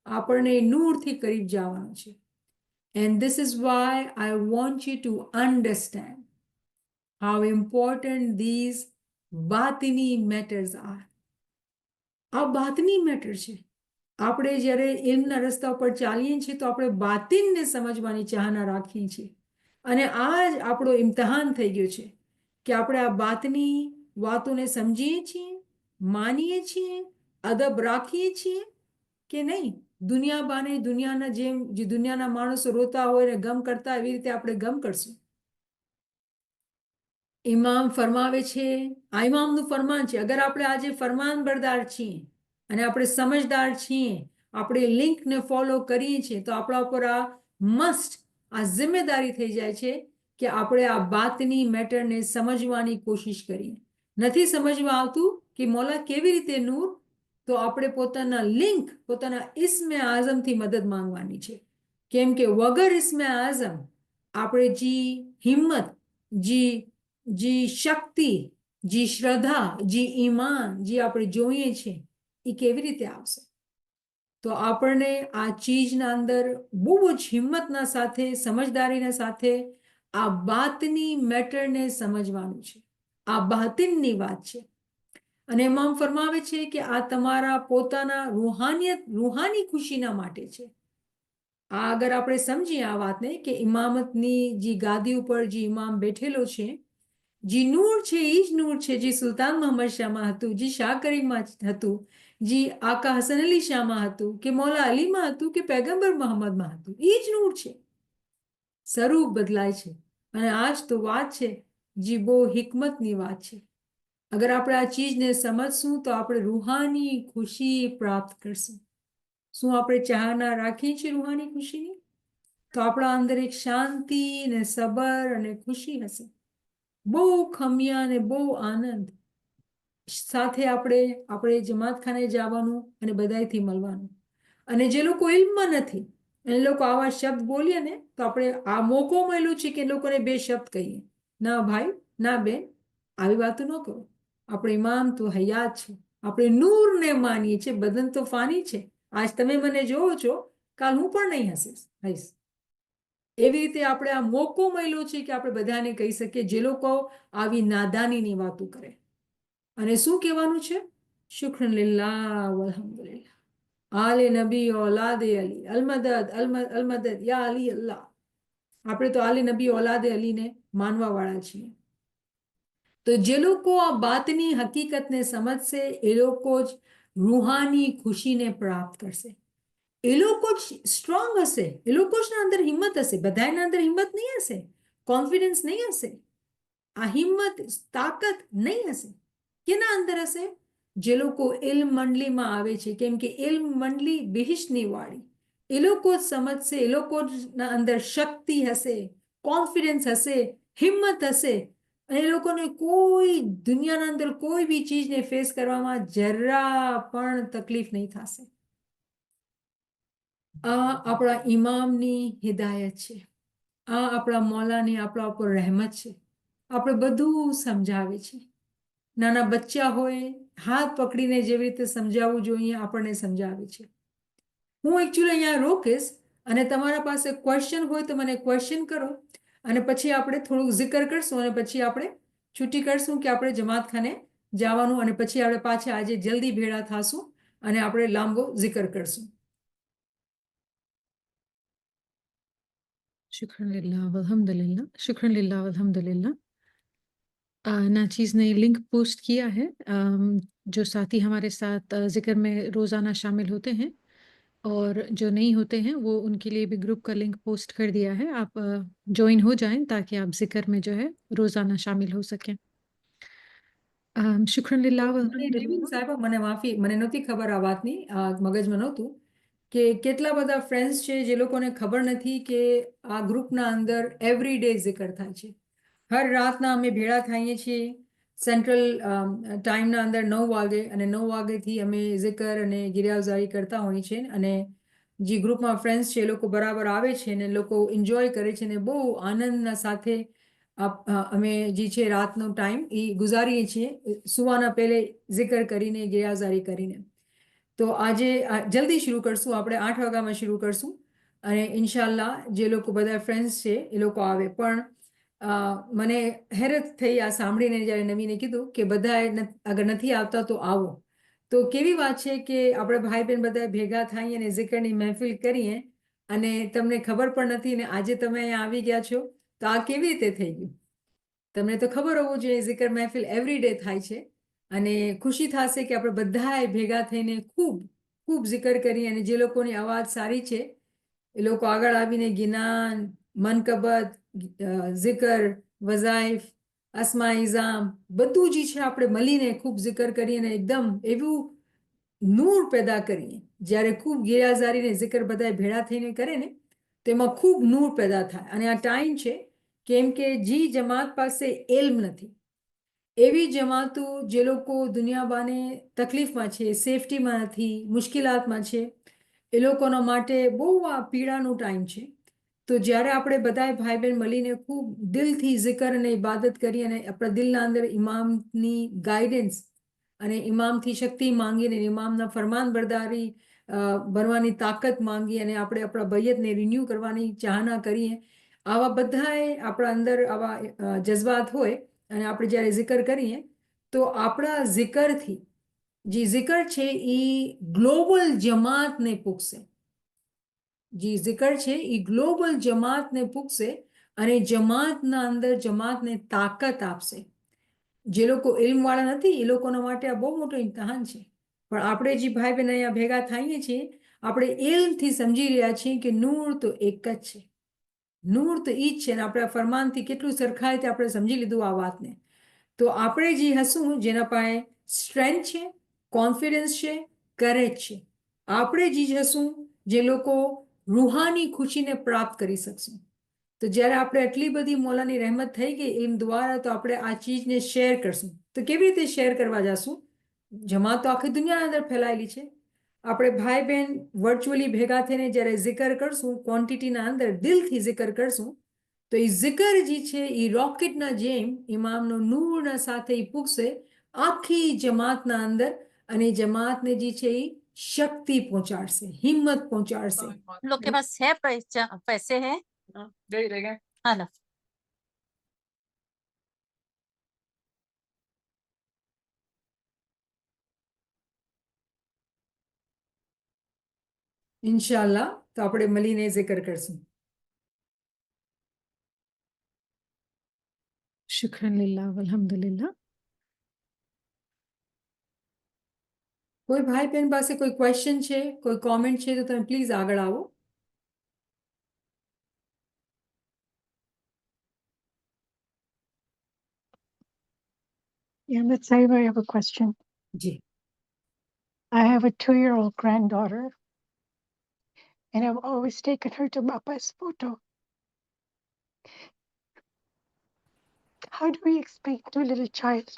આપણને નૂરથી કરીબ જવાનું છે. And this is why I want you to understand how important these બાતની મેટર્સ આર. આ બાતની મેટર છે. આપણે જ્યારે ઇલ્મના રસ્તા ઉપર ચાલીએ છીએ તો આપણે બાતિનને સમજવાની ચાહના રાખીએ છીએ, અને આ જ આપણો ઇમ્તિહાન થઈ ગયો છે કે આપણે આ બાતની વાતોને સમજીએ છીએ, માનીએ છીએ, અદબ રાખીએ છીએ કે નહીં. દુનિયા બાને દુનિયાના જેમ જે દુનિયાના માણસો રોતા હોય ને ગમ કરતા, એવી રીતે આપણે ગમ કરશું. ઇમામ ફરમાવે છે, આ ઇમામનું ફરમાન છે. અગર આપણે આજે ફરમાન બરદાર છીએ અને આપણે સમજદાર છીએ, આપણે લિંકને ફોલો કરીએ છીએ, તો આપણા ઉપર આ મસ્ટ, આ જિમ્મેદારી થઈ જાય છે કે આપણે આ બાતની મેટરને સમજવાની કોશિશ કરીએ. નથી સમજવા આવતું કે મોલા કેવી રીતે નૂર, તો આપણે પોતાના લિંક, પોતાના ઇસ્મે આઝમથી મદદ માંગવાની છે. કેમ કે વગર ઇસ્મે આઝમ આપણે જી હિંમત, જી શક્તિ, જી શ્રદ્ધા, જી ઈમાન જે આપણે જોઈએ છીએ, એ કેવી રીતે આવશે? તો આપણને આ ચીજના અંદર બહુ જ હિંમતના સાથે, સમજદારીના સાથે આ બાતની મેટરને સમજવાનું છે. આ બાતિનની વાત છે. અને ઇમામ ફરમાવે છે કે આ તમારા પોતાના રૂહાની ખુશીના માટે છે. આ અગર આપણે સમજીએ આ વાતને કે ઇમામતની જે ગાદી ઉપર જે ઇમામ બેઠેલો છે, જે નૂર છે એ જ નૂર છે જે સુલતાન મોહમ્મદ શાહમાં હતું, જે શાહ કરીમમાં હતું, જે આકા હસન અલી શાહમાં હતું, કે મૌલા અલીમાં હતું, કે પૈગંબર મોહમ્મદમાં હતું. એ જ નૂર છે. સ્વરૂપ બદલાય છે. અને આ જ તો વાત છે જે બહુ હિકમતની વાત છે. અગર આપણે આ ચીજને સમજશું તો આપણે રૂહાની ખુશી પ્રાપ્ત કરશું. શું આપણે ચાહના રાખીએ છીએ રૂહાની ખુશીની? તો આપણા અંદર એક શાંતિ ને સબર અને ખુશી હશે. બહુ ખમિયા અને બહુ આનંદ સાથે આપણે જમાતખાને જવાનું અને બધાયથી મળવાનું. અને જે લોકો ઇલ્મમાં નથી, એ લોકો આવા શબ્દ બોલીએ ને તો આપણે આ મોકો મળ્યું છે કે લોકોને બે શબ્દ કહીએ, ના ભાઈ ના બેન આવી વાતો ન કરો, આપણે ઇમામ તો હયાત છે, આપણે નૂરને માનીએ છીએ, બદન તો ફાની છે, આજ તમે મને જોવો છો, કાલ હું પણ નહીં હઈશ. એવી રીતે આપણે આ મોકો મળ્યો છે કે આપણે બધાને કહી શકીએ જે લોકો આવી નાદાનીની વાતો કરે. અને શું કહેવાનું છે? શુક્રન લિલ્લાહ વલહમદુલિલ્લાહ, આલે નબી ઓલાદે અલી અલમદદ અલમદદ યા અલી અલ્લાહ. આપણે તો આલે નબી ઓલાદે અલીને માનવા વાળા છીએ. તો જે લોકો આ બાતની હકીકતને સમજશે એ લોકો જ રૂહાની ખુશીને પ્રાપ્ત કરશે. એ લોકો જ સ્ટ્રોંગ હશે, એ લોકો જ અંદર હિંમત હશે. બધાના અંદર હિંમત નહીં હશે, કોન્ફિડન્સ નહીં હશે, આ હિંમત તાકાત નહીં હશે. કેના અંદર હશે? જે લોકો ઇલ્મ મંડલીમાં આવે છે, કેમ કે ઇલ્મ મંડલી બિહિશની વાળી, એ લોકો જ સમજશે, એ લોકોના અંદર શક્તિ હશે, કોન્ફિડન્સ હશે, હિંમત હશે, અને એ લોકોને કોઈ દુનિયાના અંદર કોઈ બી ચીજને ફેસ કરવામાં જરા પણ તકલીફ નહીં થશે. આ આપણા ઇમામની હિદાયત છે, આ આપણા મૌલાની આપણા ઉપર રહેમત છે. આપણે બધું સમજાવે છે. નાના બચ્ચા હોય હાથ પકડીને જેવી રીતે સમજાવવું જોઈએ આપણને સમજાવે છે. હું એકચ્યુઅલી અહીંયા રોકીશ અને તમારા પાસે ક્વેશ્ચન હોય તો મને ક્વેશ્ચન કરો, અને પછી આપણે થોડુંક જિકર કરશું અને પછી આપણે છૂટી કરશું કે આપણે જમાતખાને જવાનું, અને પછી આપણે પાછા આજે જલ્દી ભેળા થશું અને આપણે લાંબો જિકર કરશું. शुक्रन लिल्लाह वल्हम्दुलिल्लाह, शुक्रन लिल्लाह वल्हम्दुलिल्लाह। नाचीज़ ने लिंक पोस्ट किया है, जो साथी हमारे साथ ज़िक्र में रोज़ाना शामिल होते हैं और जो नहीं होते हैं वो उनके लिए भी ग्रुप का लिंक पोस्ट कर दिया है। आप ज्वाइन हो जाएं ताकि आप ज़िक्र में जो है रोज़ाना शामिल हो सकें। शुक्रन लिल्लाह वल्हम्दुलिल्लाह। સાહેબ મને માફી, મને નહોતી ખબર આ વાતની, મગજમાં નહોતું કે કેટલા બધા ફ્રેન્ડ્સ છે જે લોકોને ખબર નથી કે આ ગ્રુપના અંદર એવરી ડે જિકર થાય છે. હર રાતના અમે ભેળા થઈએ છીએ સેન્ટ્રલ ટાઈમના અંદર 9 વાગે, અને 9 વાગેથી અમે જિકર અને ગિરિયાવઝારી કરતા હોઈએ છીએ. અને જે ગ્રુપમાં ફ્રેન્ડ્સ છે એ લોકો બરાબર આવે છે ને લોકો એન્જોય કરે છે ને બહુ આનંદના સાથે અમે જે છે રાતનો ટાઈમ એ ગુજારીએ છીએ, સુવાના પહેલે જિકર કરીને ગિરિયાવઝારી કરીને. તો આજે જલ્દી શરૂ કરશું, આપણે 8 વાગ્યામાં શરૂ કરશું, અને ઇન્શાલ્લાહ જે લોકો બધા ફ્રેન્ડ્સ છે એ લોકો આવે. પણ મને હેરત થઈ આ સાંભળીને જ્યારે નવીને કીધું કે બધા અગર નથી આવતા તો આવો. તો કેવી વાત છે કે આપણે ભાઈ બહેન બધા ભેગા થઈએ અને જિકરની મહેફિલ કરીએ અને તમને ખબર પણ નથી ને આજે તમે અહીંયા આવી ગયા છો, તો આ કેવી રીતે થઈ ગયું? તમને તો ખબર હોવું જોઈએ જિકર મહેફિલ એવરી ડે થાય છે, અને ખુશી થશે કે આપણે બધાએ ભેગા થઈને ખૂબ ખૂબ જિકર કરી. અને જે લોકોની અવાજ સારી છે એ લોકો આગળ આવીને ગિનાન, મનકબત, જિકર, વઝાઇફ, અસ્મા ઇઝામ બધું જ છે આપણે મળીને ખૂબ જિકર કરીએ અને એકદમ એવું નૂર પેદા કરીએ. જ્યારે ખૂબ ગિરિયાઝારીને જિકર બધાએ ભેળા થઈને કરે ને તો એમાં ખૂબ નૂર પેદા થાય. અને આ ટાઈમ છે કેમ કે જે જમાત પાસે ઇલ્મ નથી, એવી જમાતો જે લોકો દુનિયાબાને તકલીફમાં છે, સેફટીમાં નથી, મુશ્કેલાતમાં છે, એ લોકોના માટે બહુ આ પીડાનો ટાઈમ છે. તો જ્યારે આપણે બધાએ ભાઈ બહેન મળીને ખૂબ દિલથી જિકર અને ઇબાદત કરી અને આપણા દિલના અંદર ઇમામની ગાઈડન્સ અને ઇમામથી શક્તિ માંગીને ઇમામના ફરમાનબરદારી બનવાની તાકાત માંગી અને આપણે આપણા બૈયતને રિન્યૂ કરવાની ચાહના કરીએ, આવા બધાએ આપણા અંદર આવા જજ્બાત હોય અને આપણે જ્યારે જિકર કરીએ તો આપણા જિકરથી જે જિકર છે એ ગ્લોબલ જમાતને પૂગશે. જે જિકર છે એ ગ્લોબલ જમાતને પૂગશે અને જમાતના અંદર જમાતને તાકાત આપશે. જે લોકો ઇલ્મવાળા નથી એ લોકોના માટે આ બહુ મોટો ઇમ્તિહાન છે. પણ આપણે જે ભાઈ બહેન અહીંયા ભેગા થઈએ છીએ આપણે ઇલ્મથી સમજી રહ્યા છીએ કે નૂર તો એક જ છે, નૂર તો ઈ જ છે. ને આપણા ફરમાનથી કેટલું સરખાય તે આપણે સમજી લીધું આ વાતને. તો આપણે જે હશું જેના પાસે સ્ટ્રેન્થ છે, કોન્ફિડન્સ છે, કરેજ છે, આપણે જે હશું જે લોકો રૂહાની ખુશીને પ્રાપ્ત કરી શકશું. તો જ્યારે આપણે આટલી બધી મૌલાની રહેમત થઈ ગઈ ઇલ્મ દ્વારા, તો આપણે આ ચીજને શેર કરશું. તો કેવી રીતે શેર કરવા જશું? જમાત તો આખી દુનિયાના અંદર ફેલાયેલી છે, આપણે ભાઈ બહેન વર્ચ્યુઅલી ભેગા થઈને જ્યારે zikr કરશું, ક્વોન્ટિટીના અંદર દિલથી zikr કરશું, તો એ zikr જે છે એ રોકેટના જેમ ઇમામનો નૂરના સાથે એ પૂગશે આખી જમાતના અંદર, અને જમાતને જે છે એ શક્તિ પહોંચાડશે, હિંમત પહોંચાડશે. हम लोग के पास है पैसे हैं? दे देंगे। हाँ ना। ઇન્શાલ્લાહ તો આપણે મળીને zikr કરશું. शुक्रन लिल्लाह वल्हम्दुलिल्लाह. કોઈ ભાઈ બહેન પાસે કોઈ ક્વેશ્ચન છે, કોઈ કોમેન્ટ છે તો તમે પ્લીઝ આગળ આવો. Yeah, let's say I have a question. G. I have a 2-year-old granddaughter, and I've always taken her to Papa's photo. How do we explain to a little child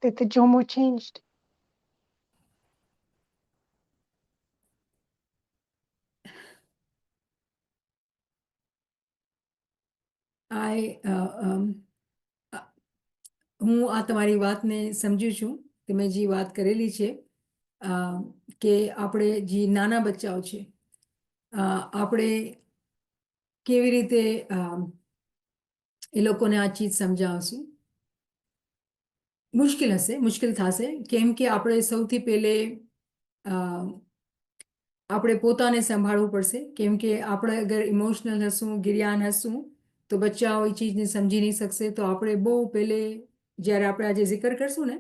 that the Jomo changed? હું આ તમારી વાતને સમજુ છું. તમે જે વાત કરેલી છે કે આપણે જે નાના બચ્ચાઓ છે, આપણે કેવી રીતે એ લોકોને આ ચીજ સમજાવશું. મુશ્કેલ હશે, મુશ્કેલ થશે, કેમ કે આપણે સૌથી પહેલે આપણે પોતાને સંભાળવું પડશે, કેમ કે આપણે અગર ઇમોશનલ હશું, ગિરિયાન હશું, તો બચ્ચાઓ એ ચીજને સમજી નહીં શકશે. તો આપણે બહુ પહેલે જ્યારે આપણે આજે zikr કરશું ને,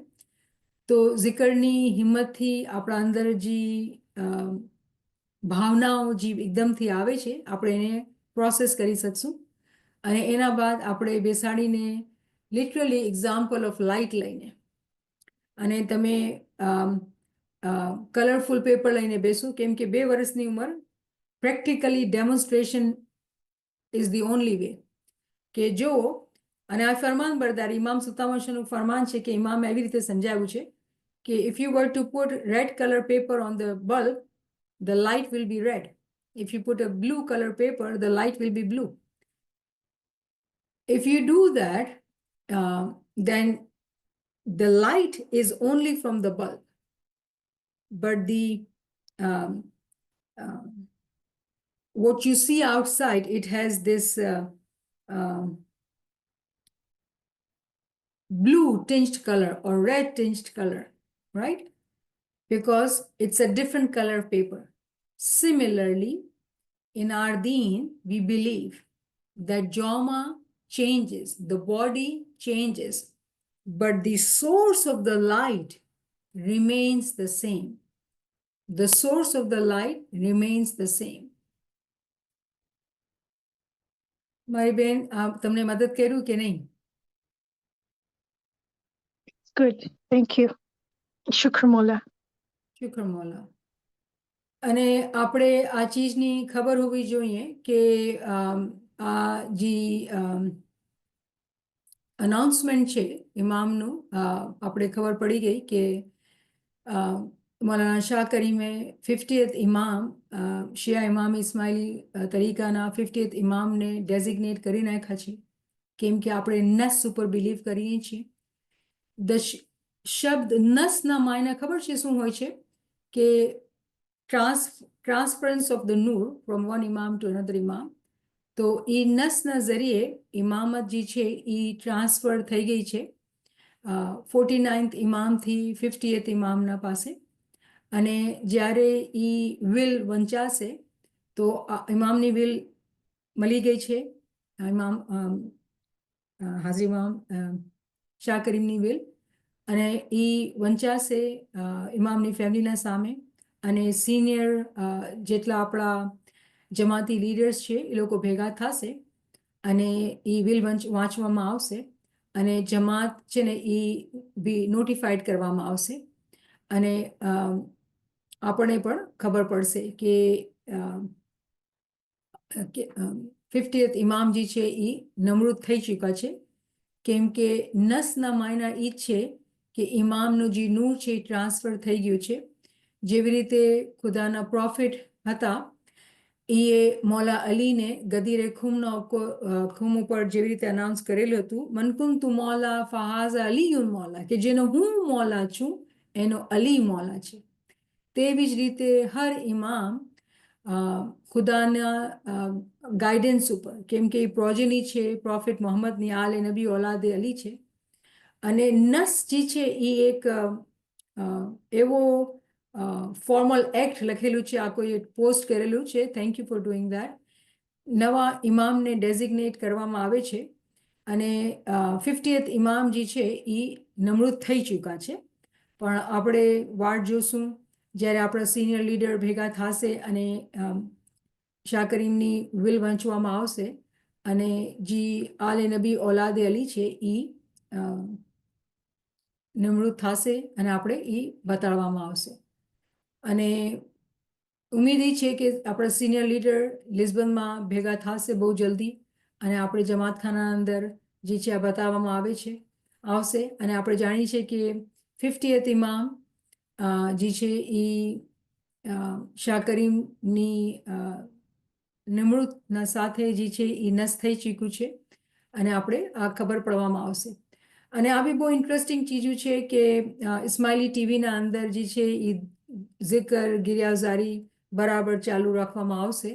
તો zikરની હિંમતથી આપણા અંદર જે ભાવનાઓ જે એકદમથી આવે છે, આપણે એને પ્રોસેસ કરી શકશું. અને એના બાદ આપણે બેસાડીને લિટરલી એક્ઝામ્પલ ઓફ લાઇટ લઈને, અને તમે કલરફુલ પેપર લઈને બેસો, કેમ કે 2 વર્ષની ઉંમર practically demonstration is the only way. કે જો, અને આ ફરમાન બરદાર ઇમામ સુતામશનું ફરમાન છે કે ઇમામે એવી રીતે સમજાવ્યું છે કે if you var two put red colour paper on the bulb, the light will be red. If you put a blue color paper, the light will be blue. If you do that, then the light is only from the bulb, but what you see outside, it has this blue tinged color or red tinged color, right? Because it's a different color paper. Similarly, in our deen, we believe that Joma changes, the body changes, but the source of the light remains the same. The source of the light remains the same. મારી બેન, તમને મદદ કર્યું કે નહીં? Good, thank you. Shukr Mola. શુક્ર મોલા. અને આપણે આ ચીજની ખબર હોવી જોઈએ કે આ જે અનાઉન્સમેન્ટ છે ઇમામનું, આપણે ખબર પડી ગઈ કે મૌલાના શાહ કરીમે 50th ઇમામ, શિયા ઇમામ ઇસ્માઇલી તરીકાના 50th ઇમામને ડેઝિગ્નેટ કરી નાખ્યા છે, કેમ કે આપણે નસ ઉપર બિલીવ કરીએ છીએ. શબ્દ નસના માયના ખબર છે શું હોય છે? કે ટ્રાન્સફરન્સ ઓફ ધ નૂર ફ્રોમ વન ઇમામ ટુ અનધર ઇમામ. તો એ નસના જરીએ ઇમામત જે છે એ ટ્રાન્સફર થઈ ગઈ છે 49th ઇમામથી 50th ઇમામના પાસે. અને જ્યારે એ વિલ વંચાશે તો ઇમામની વિલ મળી ગઈ છે, ઇમામ હાજરી ઇમામ શાહ કરીમની વિલ, અને એ વંચાશે ઇમામની ફેમિલીના સામે. અને સિનિયર જેટલા આપણા જમાતી લીડર્સ છે એ લોકો ભેગા થશે અને એ વિલ વાંચવામાં આવશે, અને જમાત છે ને એ બી નોટિફાઈડ કરવામાં આવશે. અને આપણને પણ ખબર પડશે કે 50th ઇમામ જે છે એ નમૃત થઈ ચૂક્યા છે, કેમ કે નસના માયના એ જ છે કે ઇમામનું જે નૂર છે એ ટ્રાન્સફર થઈ ગયું છે. જેવી રીતે ખુદાના પ્રોફિટ હતા એ મૌલા અલીને ગદીરે ખૂમ ઉપર જેવી રીતે અનાઉન્સ કરેલું હતું મનકુંતુ મૌલા ફહાઝ અલીયુન મૌલા કે જેનો હું મૌલા છું એનો અલી મૌલા છે. તેવી જ રીતે હર ઇમામ ખુદાના ગાઈડન્સ ઉપર, કેમ કે એ પ્રોજેની છે પ્રોફેટ મોહમ્મદની આલે નબી ઓલાદે અલી છે, અને નસ જે છે એ એક એવો ફોર્મલ એક્ટ લખેલું છે, આ કોઈ પોસ્ટ કરેલું છે, thank you for doing that. નવા ઇમામને ડેઝિગ્નેટ કરવામાં આવે છે અને 50th ઇમામ જે છે એ નિમણૂક થઈ ચૂક્યા છે, પણ આપણે વાટ જોશું જ્યારે આપણા સિનિયર લીડર ભેગા થશે અને શાહ કરીમની વિલ વંચવામાં આવશે અને જે આલે નબી ઓલાદે અલી છે એ નિમણૂક થશે અને આપણે એ બતાડવામાં આવશે. અને ઉમ્મીદ એ છે કે આપણા સિનિયર લીડર લિસ્બનમાં ભેગા થશે બહુ જલ્દી અને આપણે જમાતખાના અંદર જે છે આ બતાવવામાં આવશે અને આપણે જાણીએ છીએ કે 50th ઇમામ જે છે એ શાહ કરીમની નિમણૂકના સાથે જે છે એ નસ થઈ ચૂક્યું છે અને આપણે આ ખબર પડવામાં આવશે. અને આ બી બહુ ઇન્ટરેસ્ટિંગ ચીજો છે કે ઇસ્માઇલી ટીવીના અંદર જે છે એ ઝિકર ગિરિયાઝારી બરાબર ચાલુ રાખવામાં આવશે.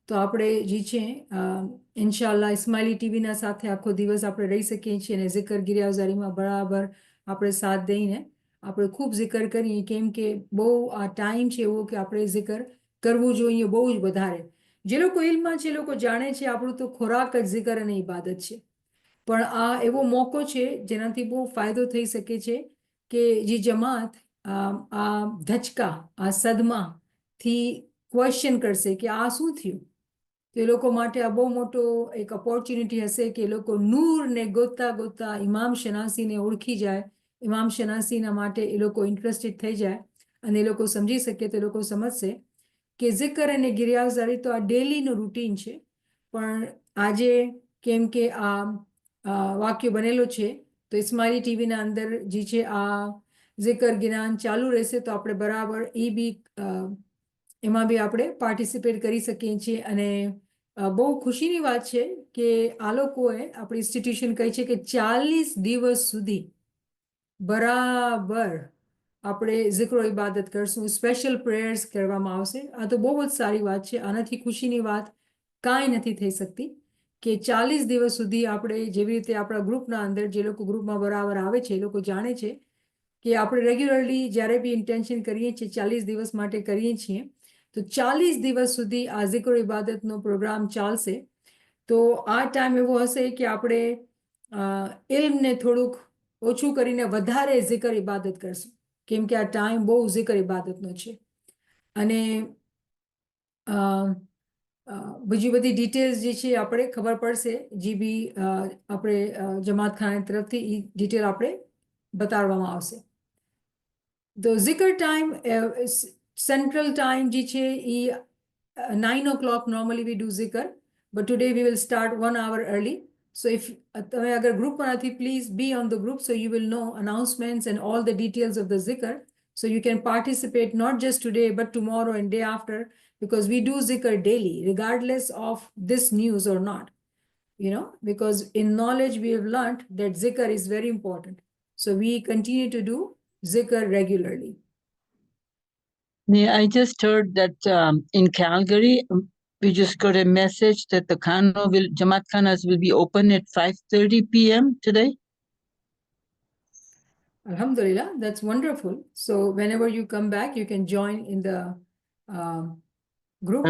તો આપણે જે છે ઇન્શાલ્લાહ ઇસ્માઇલી ટીવીના સાથે આખો દિવસ આપણે રહી શકીએ છીએ અને ઝિકર ગિરિયાઝારીમાં બરાબર આપણે સાથ દઈને આપણે ખૂબ ઝિકર કરીએ, કેમ કે બહુ આ ટાઈમ છે એવો કે આપણે ઝિકર કરવું જોઈએ બહુ જ વધારે. જે લોકો ઇલ્મમાં છે, લોકો જાણે છે આપણું તો ખોરાક જ ઝિકર અને ઇબાદત છે, પણ આ એવો મોકો છે જેનાથી બહુ ફાયદો થઈ શકે છે કે જે જમાત આ ધચકા, આ સદમાથી ક્વેશ્ચન કરશે કે આ શું થયું, તો એ લોકો માટે આ બહુ મોટો એક ઓપોર્ચ્યુનિટી હશે કે એ લોકો નૂરને ગોતતા ગોતતા ઇમામ શનાસીને ઓળખી જાય, ઇમામ શનાસીના માટે એ લોકો ઇન્ટરેસ્ટેડ થઈ જાય અને એ લોકો સમજી શકે, તો એ લોકો સમજશે કે ઝિકર અને ગિરિયાઝારી તો આ ડેલીનું રૂટીન છે, પણ આજે કેમ કે આ વાક્ય બનેલો છે તો ઇસ્માઇલી ટીવીના અંદર જે છે આ ઝિકર જ્ઞાન ચાલુ રહેશે, તો આપણે બરાબર એ બી એમાં બી આપણે પાર્ટિસિપેટ કરી શકીએ છીએ. અને બહુ ખુશીની વાત છે કે આ લોકોએ આપણી ઇન્સ્ટિટ્યુશન કહી છે કે 40 દિવસ સુધી બરાબર આપણે ઝિક્રો ઇબાદત કરશું, સ્પેશિયલ પ્રેયર્સ કરવામાં આવશે. આ તો બહુ જ સારી વાત છે, આનાથી ખુશીની વાત કાંઈ નથી થઈ શકતી કે 40 દિવસ સુધી આપણે જેવી રીતે આપણા ગ્રુપના અંદર જે લોકો ગ્રુપમાં બરાબર આવે છે એ લોકો જાણે છે કે આપણે રેગ્યુલરલી જ્યારે બી ઇન્ટેન્શન કરીએ છીએ 40 દિવસ માટે કરીએ છીએ, તો 40 દિવસ સુધી આ ઝિક્ર ઇબાદતનો પ્રોગ્રામ ચાલશે. તો આ ટાઈમ એવો હશે કે આપણે ઇલ્મને થોડુંક ઓછું કરીને વધારે ઝિકર ઇબાદત કરશું, કેમ કે આ ટાઈમ બહુ ઝિકર ઇબાદતનો છે. અને બીજી બધી ડિટેલ્સ જે છે આપણે ખબર પડશે, જે બી આપણે જમાતખાના તરફથી એ ડિટેલ આપણે બતાડવામાં આવશે. તો ઝિકર ટાઈમ સેન્ટ્રલ ટાઈમ જે છે એ 9 o'clock normally we do zikr, but today we will start 1 hour early. So if તમે અગર ગ્રુપમાં નથી, please be on the group so you will know announcements and all the details of the zikr, so you can participate not just today but tomorrow and day after, because we do zikr daily regardless of this news or not, because in knowledge we have learned that zikr is very important, so we continue to do zikr regularly. Yeah, I just heard that in Calgary, we just got a message that the Jamaat Khanas will be open at 5:30 p.m. today. Alhamdulillah, that's wonderful. So whenever you come back, you can join in the group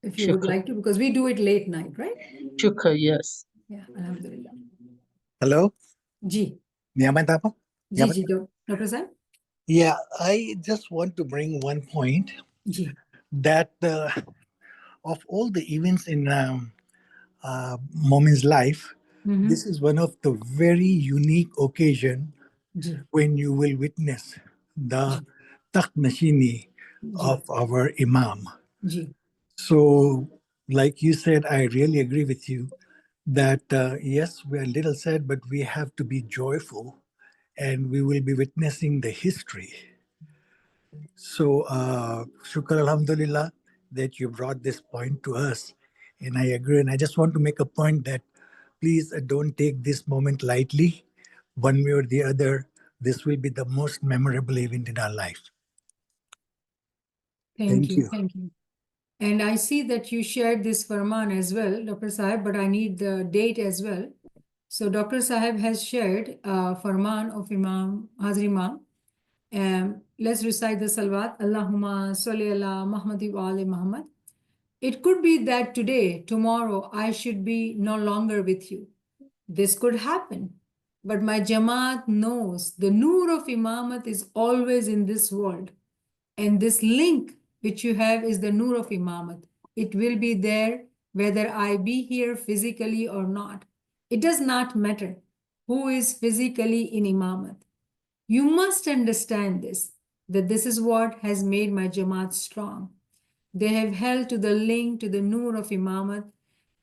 if you would Shukr. like to, because we do it late night, right? Shukr, yes. Yeah, Alhamdulillah. Hello, Ji, Niyamat Appa? ji, Dr. Saib? Yeah, I just want to bring one point Ji, that of all the events in Momin's life, Mhm. this is one of the very unique occasion Ji, when you will witness the Takht Nashini of our Imam. ji, So, like you said, I really agree with you that yes, we're a little sad, but we have to be joyful and we will be witnessing the history. So, Shukr Alhamdulillah that you brought this point to us. And I agree. And I just want to make a point that please don't take this moment lightly. One way or the other, this will be the most memorable event in our life. Thank you. Thank you. And I see that you shared this Farman as well, Dr. Sahib, but I need the date as well. So Dr. Sahib has shared Farman of Imam Hazir Imam. Let's recite the Salawat. Allahumma salli ala Muhammadi wa ali Muhammad. It could be that today, tomorrow, I should be no longer with you. This could happen. But my Jamaat knows the Noor of Imamat is always in this world. And this link which you have is the Noor of Imamat. It will be there whether I be here physically or not. It does not matter who is physically in Imamat. You must understand this, that this is what has made my Jamaat strong. They have held to the link to the Noor of Imamat,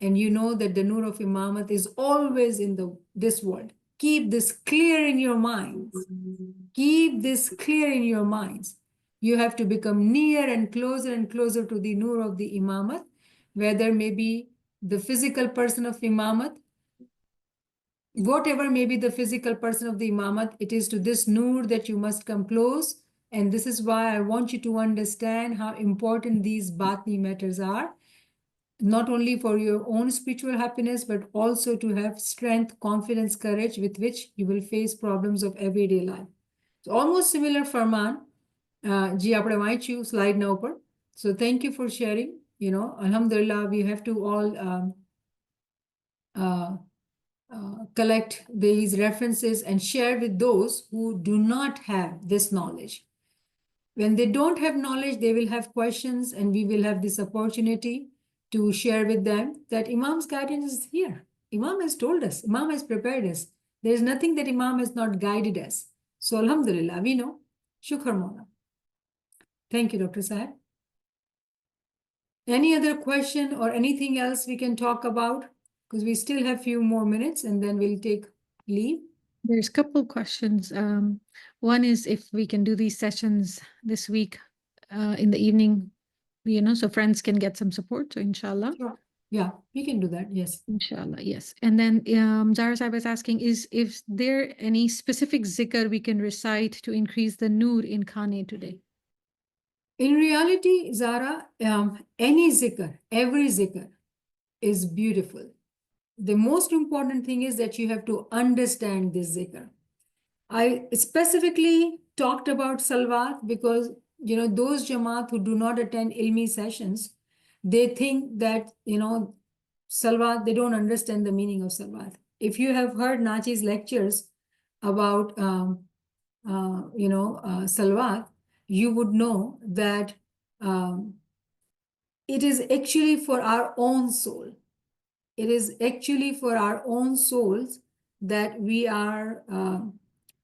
and you know that the Noor of Imamat is always in this world. Keep this clear in your minds. Keep this clear in your minds. You have to become near and closer to the Noor of the Imamat, whether maybe the physical person of Imamat, whatever may be the physical person of the Imamat, it is to this Noor that you must come close. And this is why I want you to understand how important these Batni matters are, not only for your own spiritual happiness, but also to have strength, confidence, courage with which you will face problems of everyday life. So almost similar Farman. Ji, આપણે વાંચ્યું slide ના ઉપર. So thank you for sharing. You know, Alhamdulillah, we have to all collect these references and share with those who do not have this knowledge. When they don't have knowledge, they will have questions, and we will have this opportunity to share with them that Imam's guidance is here. Imam has told us, Imam has prepared us. There is nothing that Imam has not guided us. So Alhamdulillah, we know. Shukr Mawla. Thank you, Dr. Sahib. Any other question or anything else we can talk about? Because we still have a few more minutes and then we'll take leave. There's a couple of questions. One is if we can do these sessions this week in the evening, you know, so friends can get some support. So inshallah. Sure. Yeah, we can do that. Yes. Inshallah, yes. And then Zahra Sahib was asking, is there any specific zikr we can recite to increase the Noor in Khane today? In reality, Zara, any zikr, every zikr is beautiful. The most important thing is that you have to understand this zikr. I specifically talked about Salawat because, you know, those Jamaat who do not attend ilmi sessions, they think that, you know, Salawat, they don't understand the meaning of Salawat. If you have heard Nachi's lectures about, Salawat, you would know that it is actually for our own soul. It is actually for our own souls that we are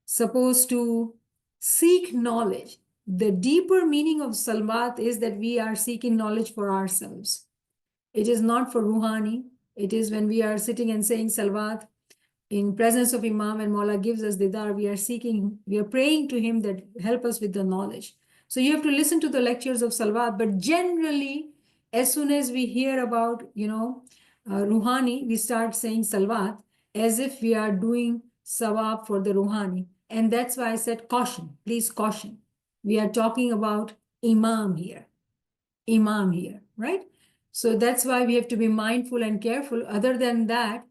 supposed to seek knowledge. The deeper meaning of Salawat is that we are seeking knowledge for ourselves. It is not for Ruhani. It is when we are sitting and saying Salawat in presence of Imam and Mawla gives us Didar, we are praying to him that help us with the knowledge. So you have to listen to the lectures of Salawat, but generally, as soon as we hear about, Ruhani, we start saying Salawat as if we are doing Sawab for the Ruhani. And that's why I said caution, please caution. We are talking about Imam here, right? So that's why we have to be mindful and careful. Other than that,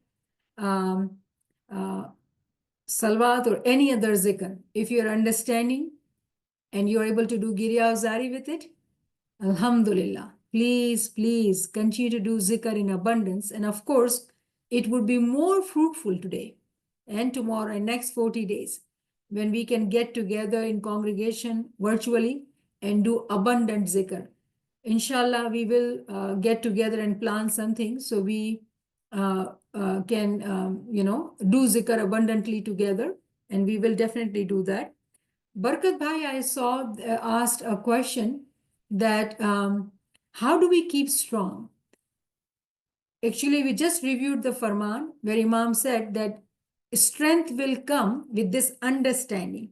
Salawat or any other zikr, if you're understanding and you're able to do Girya Zari with it, Alhamdulillah, please continue to do zikr in abundance. And of course, it would be more fruitful today and tomorrow and next 40 days when we can get together in congregation virtually and do abundant zikr. Inshallah, we will get together and plan something so we can, do zikr abundantly together, and we will definitely do that. Barkat Bhai, I saw asked a question that how do we keep strong? Actually, we just reviewed the Farman where Imam said that strength will come with this understanding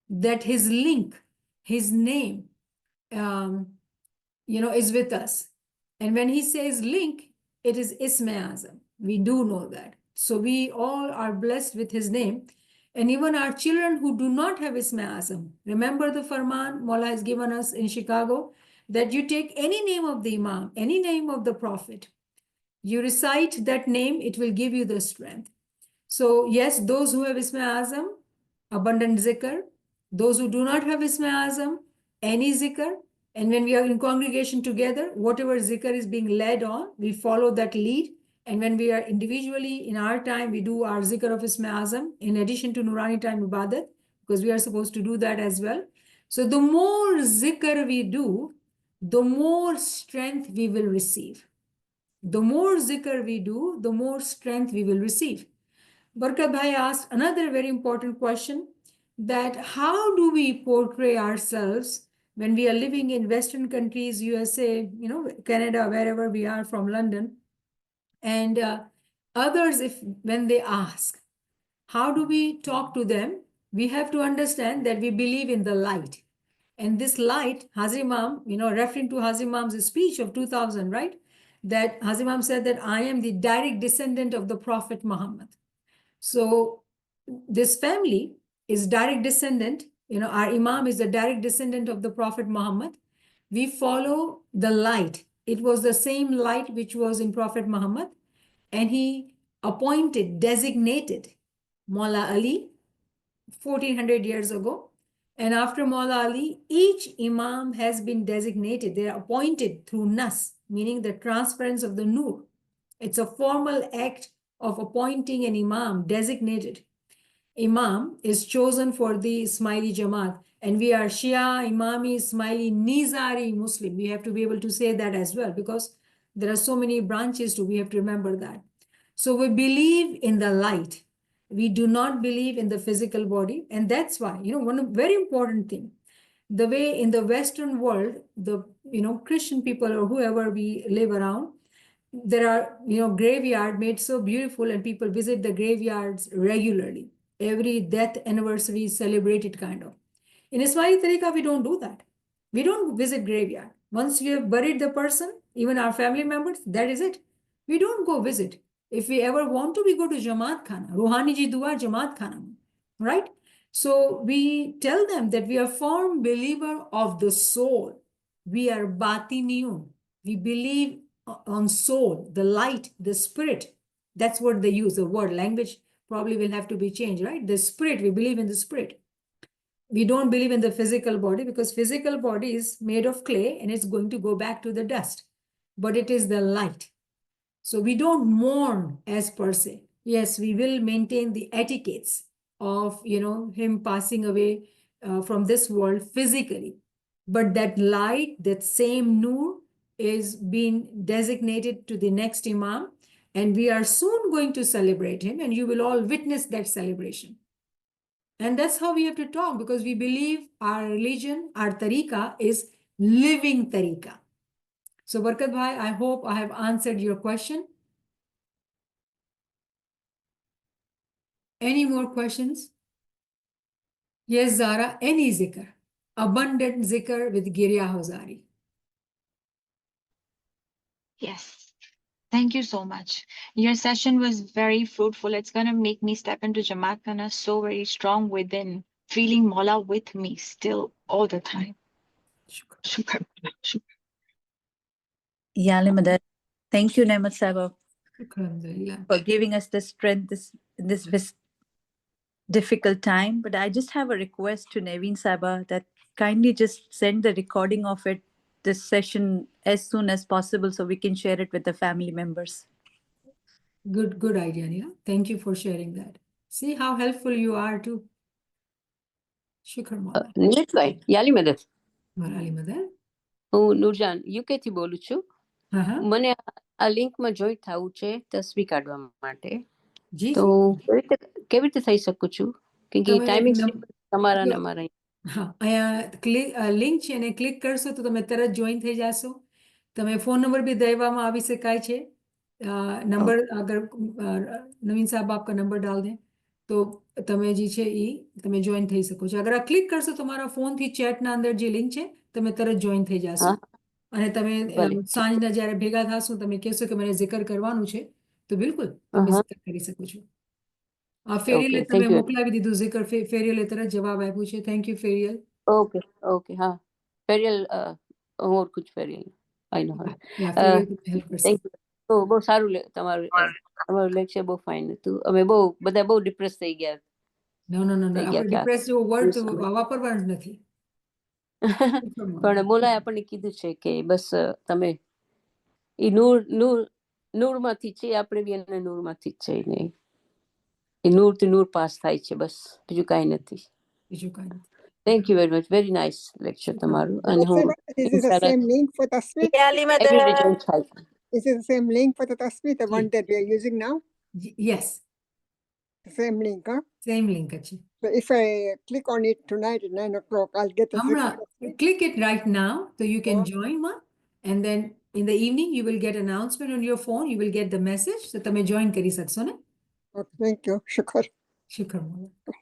that his link his name, is with us. And when he says link, it is Isme Azam. We do know that. So we all are blessed with his name. And even our children who do not have Isme Azam, remember the Farman Mola has given us in Chicago, that you take any name of the Imam, any name of the Prophet, you recite that name, it will give you the strength. So yes, those who have Isme Azam, abundant zikr. Those who do not have Isme Azam, any zikr. And when we are in congregation together, whatever zikr is being led on, we follow that lead. And when we are individually in our time, we do our zikr of Isme Azam in addition to Nurani time ibadat, because we are supposed to do that as well. So the more zikr we do, the more strength we will receive. The more zikr we do, the more strength we will receive. Barkat Bhai asked another very important question, that how do we portray ourselves when we are living in Western countries, USA, Canada, wherever we are from London, and others, when they ask, how do we talk to them? We have to understand that we believe in the light. And this light, Hazrat Imam, referring to Hazrat Imam's speech of 2000, right? That Hazrat Imam said that I am the direct descendant of the Prophet Muhammad. So this family is direct descendant, our Imam is a direct descendant of the Prophet Muhammad. We follow the light. It was the same light which was in Prophet Muhammad, and he appointed, designated Maula Ali 1400 years ago. And after Maula Ali, each Imam has been designated. They are appointed through Nas, meaning the transference of the Nur. It's a formal act of appointing an Imam, designated. Imam is chosen for the Ismaili Jamaat, and we are Shia, Imami, Ismaili, Nizari Muslim. We have to be able to say that as well, because there are so many branches we have to remember that. So we believe in the light. We do not believe in the physical body. And that's why, one very important thing, the way in the Western world, the, Christian people or whoever we live around, there are, graveyard made so beautiful, and people visit the graveyards regularly. Every death anniversary is celebrated kind of. In Ismaili Tariqa, we don't do that. We don't visit graveyard. Once you have buried the person, even our family members, that is it. We don't go visit. If we ever want to, we go to Jamaat Khana, Ruhani Ji Dua Jamaat Khana, right? So we tell them that we are firm believer of the soul. We are Batiniyun. We believe on soul, the light, the spirit. That's what they use, the word. Language probably will have to be changed, right? The spirit, we believe in the spirit. We don't believe in the physical body, because physical body is made of clay and it's going to go back to the dust. But it is the light. So we don't mourn as per se. Yes, we will maintain the etiquettes of, him passing away from this world physically. But that light, that same Nur, is being designated to the next Imam. And we are soon going to celebrate him, and you will all witness that celebration. And that's how we have to talk, because we believe our religion, our tariqa is living tariqa. So Barkat Bhai, I hope I have answered your question. Any more questions? Yes, Zara, any zikr. Abundant zikr with Girya Hozari. Yes. Thank you so much. Your session was very fruitful. It's going to make me step into Jamaat Khana so very strong within, feeling Maula with me still all the time. Shukran. Shukran. Yale Madar. Thank you, Nehmat Sahaba, Shukran. for giving us the strength this difficult time. But I just have a request to Naveen Sahaba that kindly just send the recording of this session as soon as possible, so we can share it with the family members. Good idea, Neha. Thank you for sharing that. See how helpful you are too. Shukran, Mala. નીરજભાઈ યાલી મદદ Marali Madar. હું નૂરજાન UK થી બોલું છું. મને આ લિંકમાં joint થવું છે તસવીર કાઢવા માટે. તો કેવી રીતે થઈ શકું છું? કે ટાઈમિંગ તમારા ને અમારા. હા, અહીંયા લિંક છે, એને ક્લિક કરશો તો તમે તરત જોઈન થઈ જશો. તમે ફોન નંબર બી દેવામાં આવી શકાય છે. नंबर अगर नवीन साहब आपका नंबर डाल दें તો તમે જે છે એ તમે જોઈન થઈ શકો છો. અગર આ ક્લિક કરશો તમારા ફોનથી ચેટના અંદર જે લિંક છે તમે તરત જોઈન થઈ જશો. હા અને તમે ભલે સાંજના જ્યારે ભેગા થશો તમે કહેશો કે મને zikr કરવાનું છે તો બિલકુલ તમે હા zikr કરી શકો છો. ફેરિયલે ઓકે તમે થેન્ક યુ મોકલાવી દીધું zikr. ફેરિયલે તરત જવાબ આપ્યું છે. Thank you Ferial. Okay okay હા ફેરિયલ હું ઓળખું છું Ferial I know Ferial help કરશે. થેન્ક યુ બહુ સારું તમારું લેક્ચર બહુ ફાઇન હતું. અમે બધા બહુ ડિપ્રેસ થઈ ગયા નો નો નો નો ગયા આપણે કે આ ડિપ્રેસ જેવો વર્ડ news સાંભળીને. વાપરવાનો જ નથી. પણ મોલાએ આપણને કીધું છે કે બસ તમે એ નૂર માંથી છે આપણે બી એને નૂર માંથી જ છે ને એ નૂર થી નૂર પાસ થાય છે બસ બીજું કાંઈ નથી. બીજું કાંઈ નથી. Thank you very much very nice lecture તમારું. અને હું Is it the same link for Tasbih? Every day join થાય. Is it the same link for the Tasbih, the one Yes. that we are using now? Yes, The same link, huh? same link છે. So if I click on it tonight at 9 o'clock, I'll get the Amra, Tasbih. click it right now so you can Yeah. join one. And then in the evening you will get announcement on your phone. You will get the message. So તમે join કરી શકશો ને. Okay, thank you. Shukr. શુક્ર મોલા.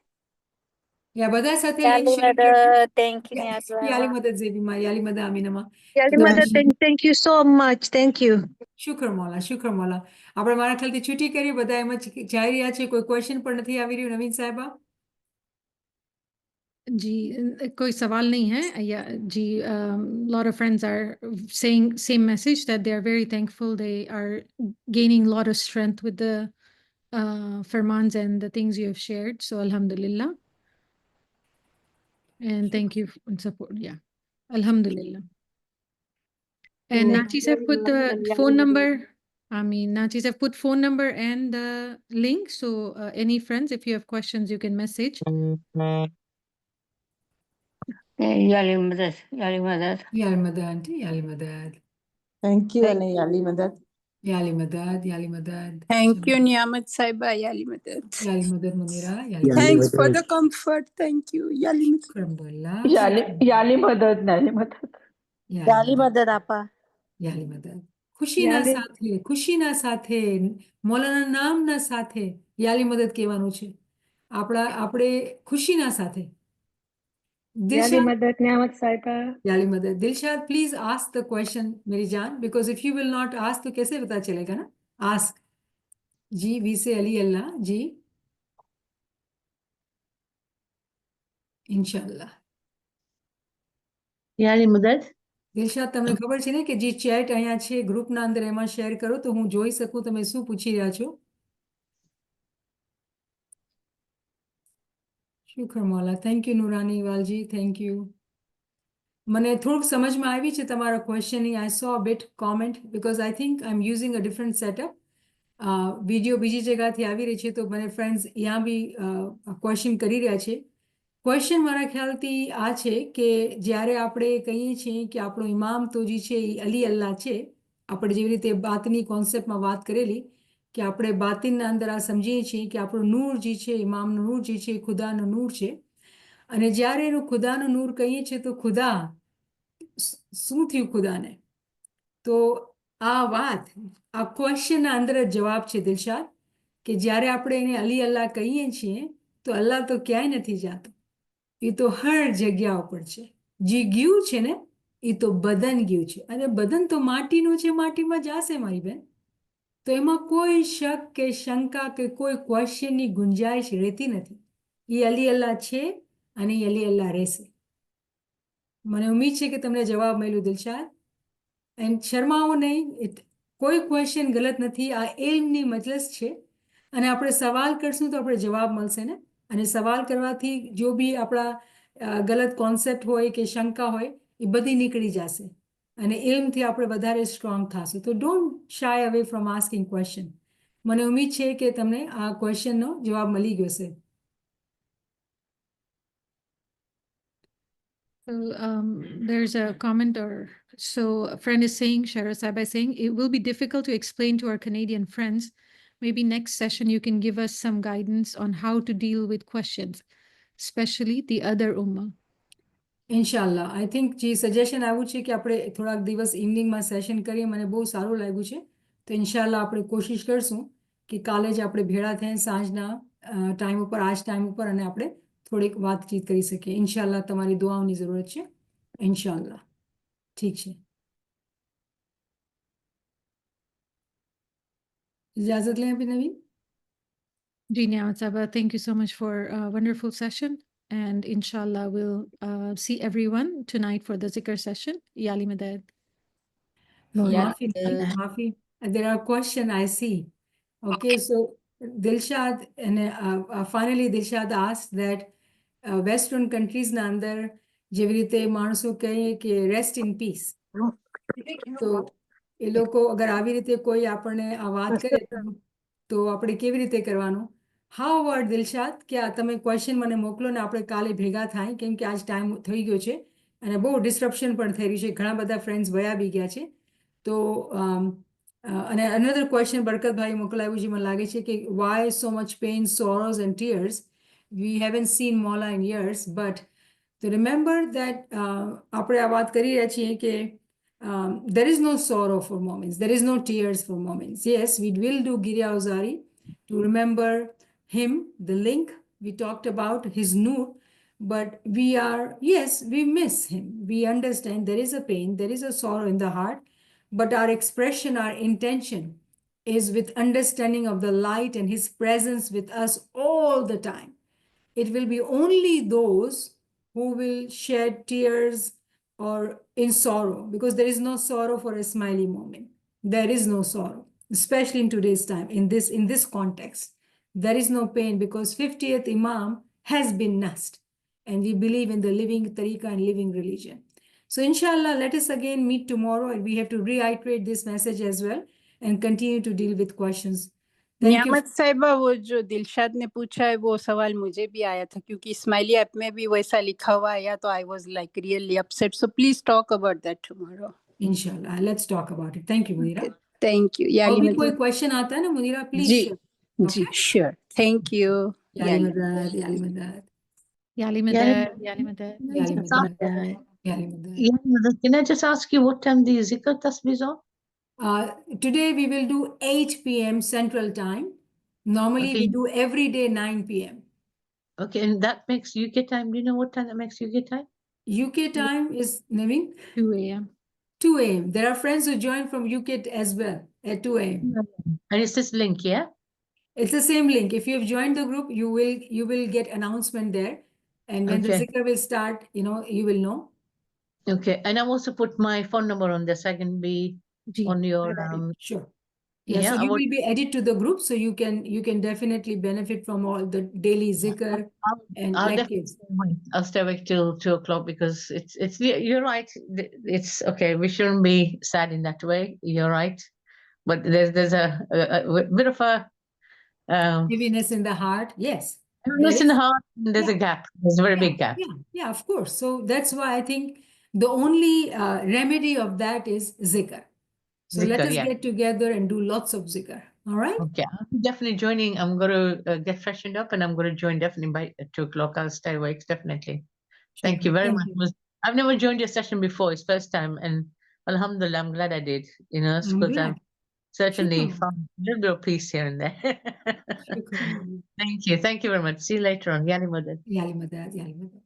યા બધા સાથે link share કરજો. thank you, Yeah. Niazwa. યાલી મદદ ઝેબીમાં, યાલી મદદ આમીનામાં. Yali તો Mother, thank you so much. Thank you. શુક્ર મોલા, શુક્ર મોલા. આપણે મારા ખ્યાલથી છૂટી કરી બધા એમ જ જઈ રહ્યા છે. કોઈ ક્વેશ્ચન પણ નથી આવી રહ્યું નવીન સાહેબા. जी कोई सवाल नहीं है या जी lot of friends are saying same message that they are very thankful, they are gaining a lot of strength with the firmans and the things you have shared, so alhamdulillah and thank you for support. Yeah, alhamdulillah. And Nachis have put the phone number. I mean, Nachis have put phone number and the link, so any friends, if you have questions you can message. યાલી મદદ યાલી મદદ. યાલી મદદ આંટી, યાલી મદદ. Thank you, અને યાલી મદદ. યાલી મદદ, યાલી મદદ. Thank you, Niamat Saiba, યાલી મદદ. યાલી મદદ મુનીરા, યાલી Thanks મદદ. for the comfort. Thank you, યાલી મદદ. શુક્રમુલ્લા, યાલી મદદ નાલી મદદ. યાલી મદદ આપા. યાલી મદદ. ખુશીના સાથે, ખુશીના સાથે, મૌલાના નામના સાથે યાલી મદદ કહેવાનું છે. આપણે ખુશીના સાથે. Yali Dilshad, Mother, Niamat Saiba. याली मदद. Dilshad, please ask the question, मेरी जान, because if you will not ask, तो कैसे पता चलेगा ना? Ask. जी, वी से अली अल्लाह, जी. इंशाल्लाह. યાલી મદદ. દિલશાદ, તમને ખબર છે ને કે જે ચેટ અહીંયા છે ગ્રુપના અંદર એમાં શેર કરો તો હું જોઈ શકું તમે શું પૂછી રહ્યા છો. શુક્ર મોલા. Thank you Nurani Valji, thank you. મને થોડુંક સમજમાં આવી છે તમારો question. I saw a bit comment because I think I am using a different setup. Video બીજી જગ્યાથી આવી રહી છે તો મને ફ્રેન્ડ્સ અહીંયા બી ક્વેશ્ચન કરી રહ્યા છે. ક્વેશ્ચન મારા ખ્યાલથી આ છે કે જ્યારે આપણે કહીએ છીએ કે આપણો ઇમામ તો જે છે એ અલી અલ્લાહ છે, આપણે જેવી રીતે બાતની કોન્સેપ્ટમાં વાત કરેલી કે આપણે બાતિનના અંદર આ સમજીએ છીએ કે આપણું નૂર જે છે, ઇમામનું નૂર જે છે એ ખુદાનું નૂર છે. અને જ્યારે એનું ખુદાનું નૂર કહીએ છીએ તો ખુદા શું થયું ખુદાને? તો આ વાત આ ક્વેશ્ચનના અંદર જ જવાબ છે દિલશાદ, કે જ્યારે આપણે એને અલી અલ્લાહ કહીએ છીએ તો અલ્લાહ તો ક્યાંય નથી જાતો, એ તો હર જગ્યા ઉપર છે. જે ગયું છે ને એ તો બદન ગયું છે, અને બદન તો માટીનું છે, માટીમાં જાશે મારી બેન. તો એમાં કોઈ શક કે શંકા કે કોઈ ક્વેશ્ચનની ગુંજાઈશ રહેતી નથી. એ અલી અલ્લાહ છે અને એ અલી અલ્લાહ રહેશે. મને ઉમ્મીદ છે કે તમને જવાબ મળ્યો દિલશાદ. એન્ડ શરમાવો નહીં, કોઈ ક્વેશ્ચન ગલત નથી. આ ઇલ્મની મજલસ છે અને આપણે સવાલ કરશું તો આપણે જવાબ મળશે ને. અને સવાલ કરવાથી જો બી આપણા ગલત કોન્સેપ્ટ હોય કે શંકા હોય એ બધી નીકળી જશે અને ઇલ્મથી આપણે વધારે સ્ટ્રોંગ થશું. તો don't શાય away from asking question. મને ઉમ્મીદ છે કે તમને આ ક્વેશ્ચનનો જવાબ મળી ગયો છે. So there's a comment, or so a friend is saying, Shara Sabai saying, it will be difficult to explain to our Canadian friends. Maybe next session you can give us some guidance on how to deal with questions, especially the other ummah. ઇન્શાલ્લાહ. I think જે suggestion આવ્યું છે કે આપણે થોડાક દિવસ ઇવનિંગમાં session કરીએ, મને બહુ સારું લાગ્યું છે. તો ઇન્શાલ્લાહ આપણે કોશિશ કરશું કે કાલે જ આપણે ભેળા થઈને સાંજના ટાઈમ ઉપર આ જ ટાઈમ ઉપર અને આપણે થોડીક વાતચીત કરી શકીએ. ઇન્શાલ્લાહ તમારી દુઆઓની જરૂરત છે. ઇન્શાલ્લાહ. ઠીક છે. ઇજાઝત લેं અભી નવીન. Ji Niamat Saba, thank you so much for a wonderful session. And inshallah, we'll see everyone tonight for the zikr session. Yali Madad. No, Yeah. Mafi. There are questions I see. Okay, so Dilshad, and finally Dilshad asked that Western countries na andar જેવી રીતે માણસો કહે કે rest in peace. તો એ લોકો અગર આવી રીતે કોઈ આપણને આ વાત કરે તો આપણે કેવી રીતે કરવાનું? હાઉ અબાઉટ દિલશાદ કે આ તમે ક્વેશ્ચન મને મોકલો ને આપણે કાલે ભેગા થાય, કેમ કે આજ ટાઈમ થઈ ગયો છે અને બહુ ડિસ્ટ્રપ્શન પણ થઈ રહ્યું છે. ઘણા બધા ફ્રેન્ડ્સ વયા બી ગયા છે. તો અને અનધર ક્વેશ્ચન બરકતભાઈ મોકલાવ્યું છે, મને લાગે છે કે why so much pain, sorrows and tears? We haven't seen મોલા ઇન યર્સ, બટ તો રિમેમ્બર દેટ આપણે આ વાત કરી રહ્યા છીએ કે there is no sorrow for moments, there is no tears for moments. Yes, we will do Girya Ozari to remember him, the link we talked about, his nur, but we are, yes, we miss him. We understand there is a pain, there is a sorrow in the heart, but our expression, our intention is with understanding of the light and his presence with us all the time. It will be only those who will shed tears or in sorrow, because there is no sorrow for a smiley moment. There is no sorrow, especially in today's time, in this context. There is no pain because 50th Imam has been nast, and we believe in the living tariqa and living religion. So inshallah, let us again meet tomorrow, and we have to reiterate this message as well and continue to deal with questions. Thank you. नियामत साहिबा, वो जो दिलशाद ने पूछा है वो सवाल मुझे भी आया था, क्योंकि स्माइली ऐप में भी वैसा लिखा हुआ आया, तो I was like really upset. So please talk about that tomorrow. Inshallah, let's talk about it. Thank you, Munira. Thank you. और भी कोई क्वेश्चन आता है ना मुनीरा, प्लीज जी शेयर. जी श्योर. Thank you. याली मदद, याली मदद, Yali Madad. Yali Madad. याली मदद, याली मदद. Yeah, Mother, can I just ask you what time the zikr tasbih is on? Today we will do 8 p.m. Central Time. Normally Okay. we do every day 9 p.m. Okay, and that makes UK time. Do you know what time that makes UK time? UK time is, Naveen, 2 a.m. 2 a.m. There are friends who join from UK as well at 2 a.m. And it's this link, yeah? It's the same link. If you have joined the group, you will get announcement there, and when the Okay. zikr will start, you will know. Okay, and I've also put my phone number on there so I can be Ji. on your Sure. Yeah, so I you would- will be added to the group, so you can definitely benefit from all the daily zikr and I'll lectures. definitely I'll stay awake till 2 o'clock because it's you're right. It's okay. We shouldn't be sad in that way. You're right, but there's a bit of a Heaviness in the heart, yes. heaviness in the heart. And there's Yeah. a gap. There's a very big gap. Yeah, of course. So that's why I think the only remedy of that is zikr. So let Zikr, us yeah. get together and do lots of zikr. All right? Okay, I'm definitely joining. I'm going to get freshened up and I'm going to join definitely by 2 o'clock. I'll stay awake, definitely. Thank you very Thank much. I've never joined your session before. It's first time. And Alhamdulillah, I'm glad I did. I'm because I've glad. certainly Shukran. found a little bit of peace here and there. Shukran. Thank you. Thank you very much. See you later on. Yani Madad. Yali madad, yali madad.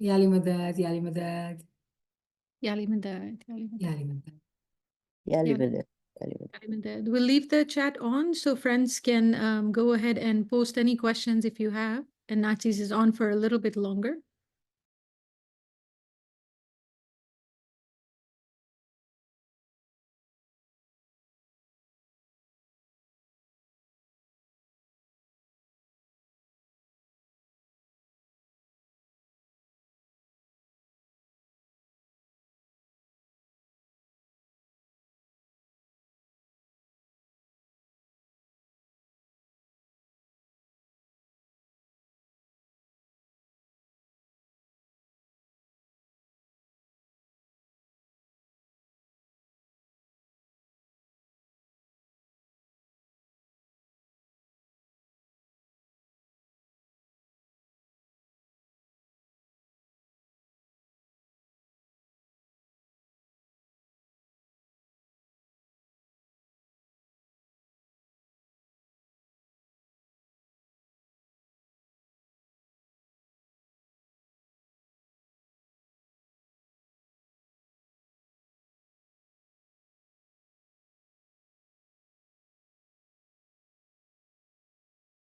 Yali madad, yali madad, Yali Madad. Yali Madad. yali madad. Yali Yeah. Madad. Yali Madad. We'll leave the chat on so friends can go ahead and post any questions if you have. And Nazis is on for a little bit longer.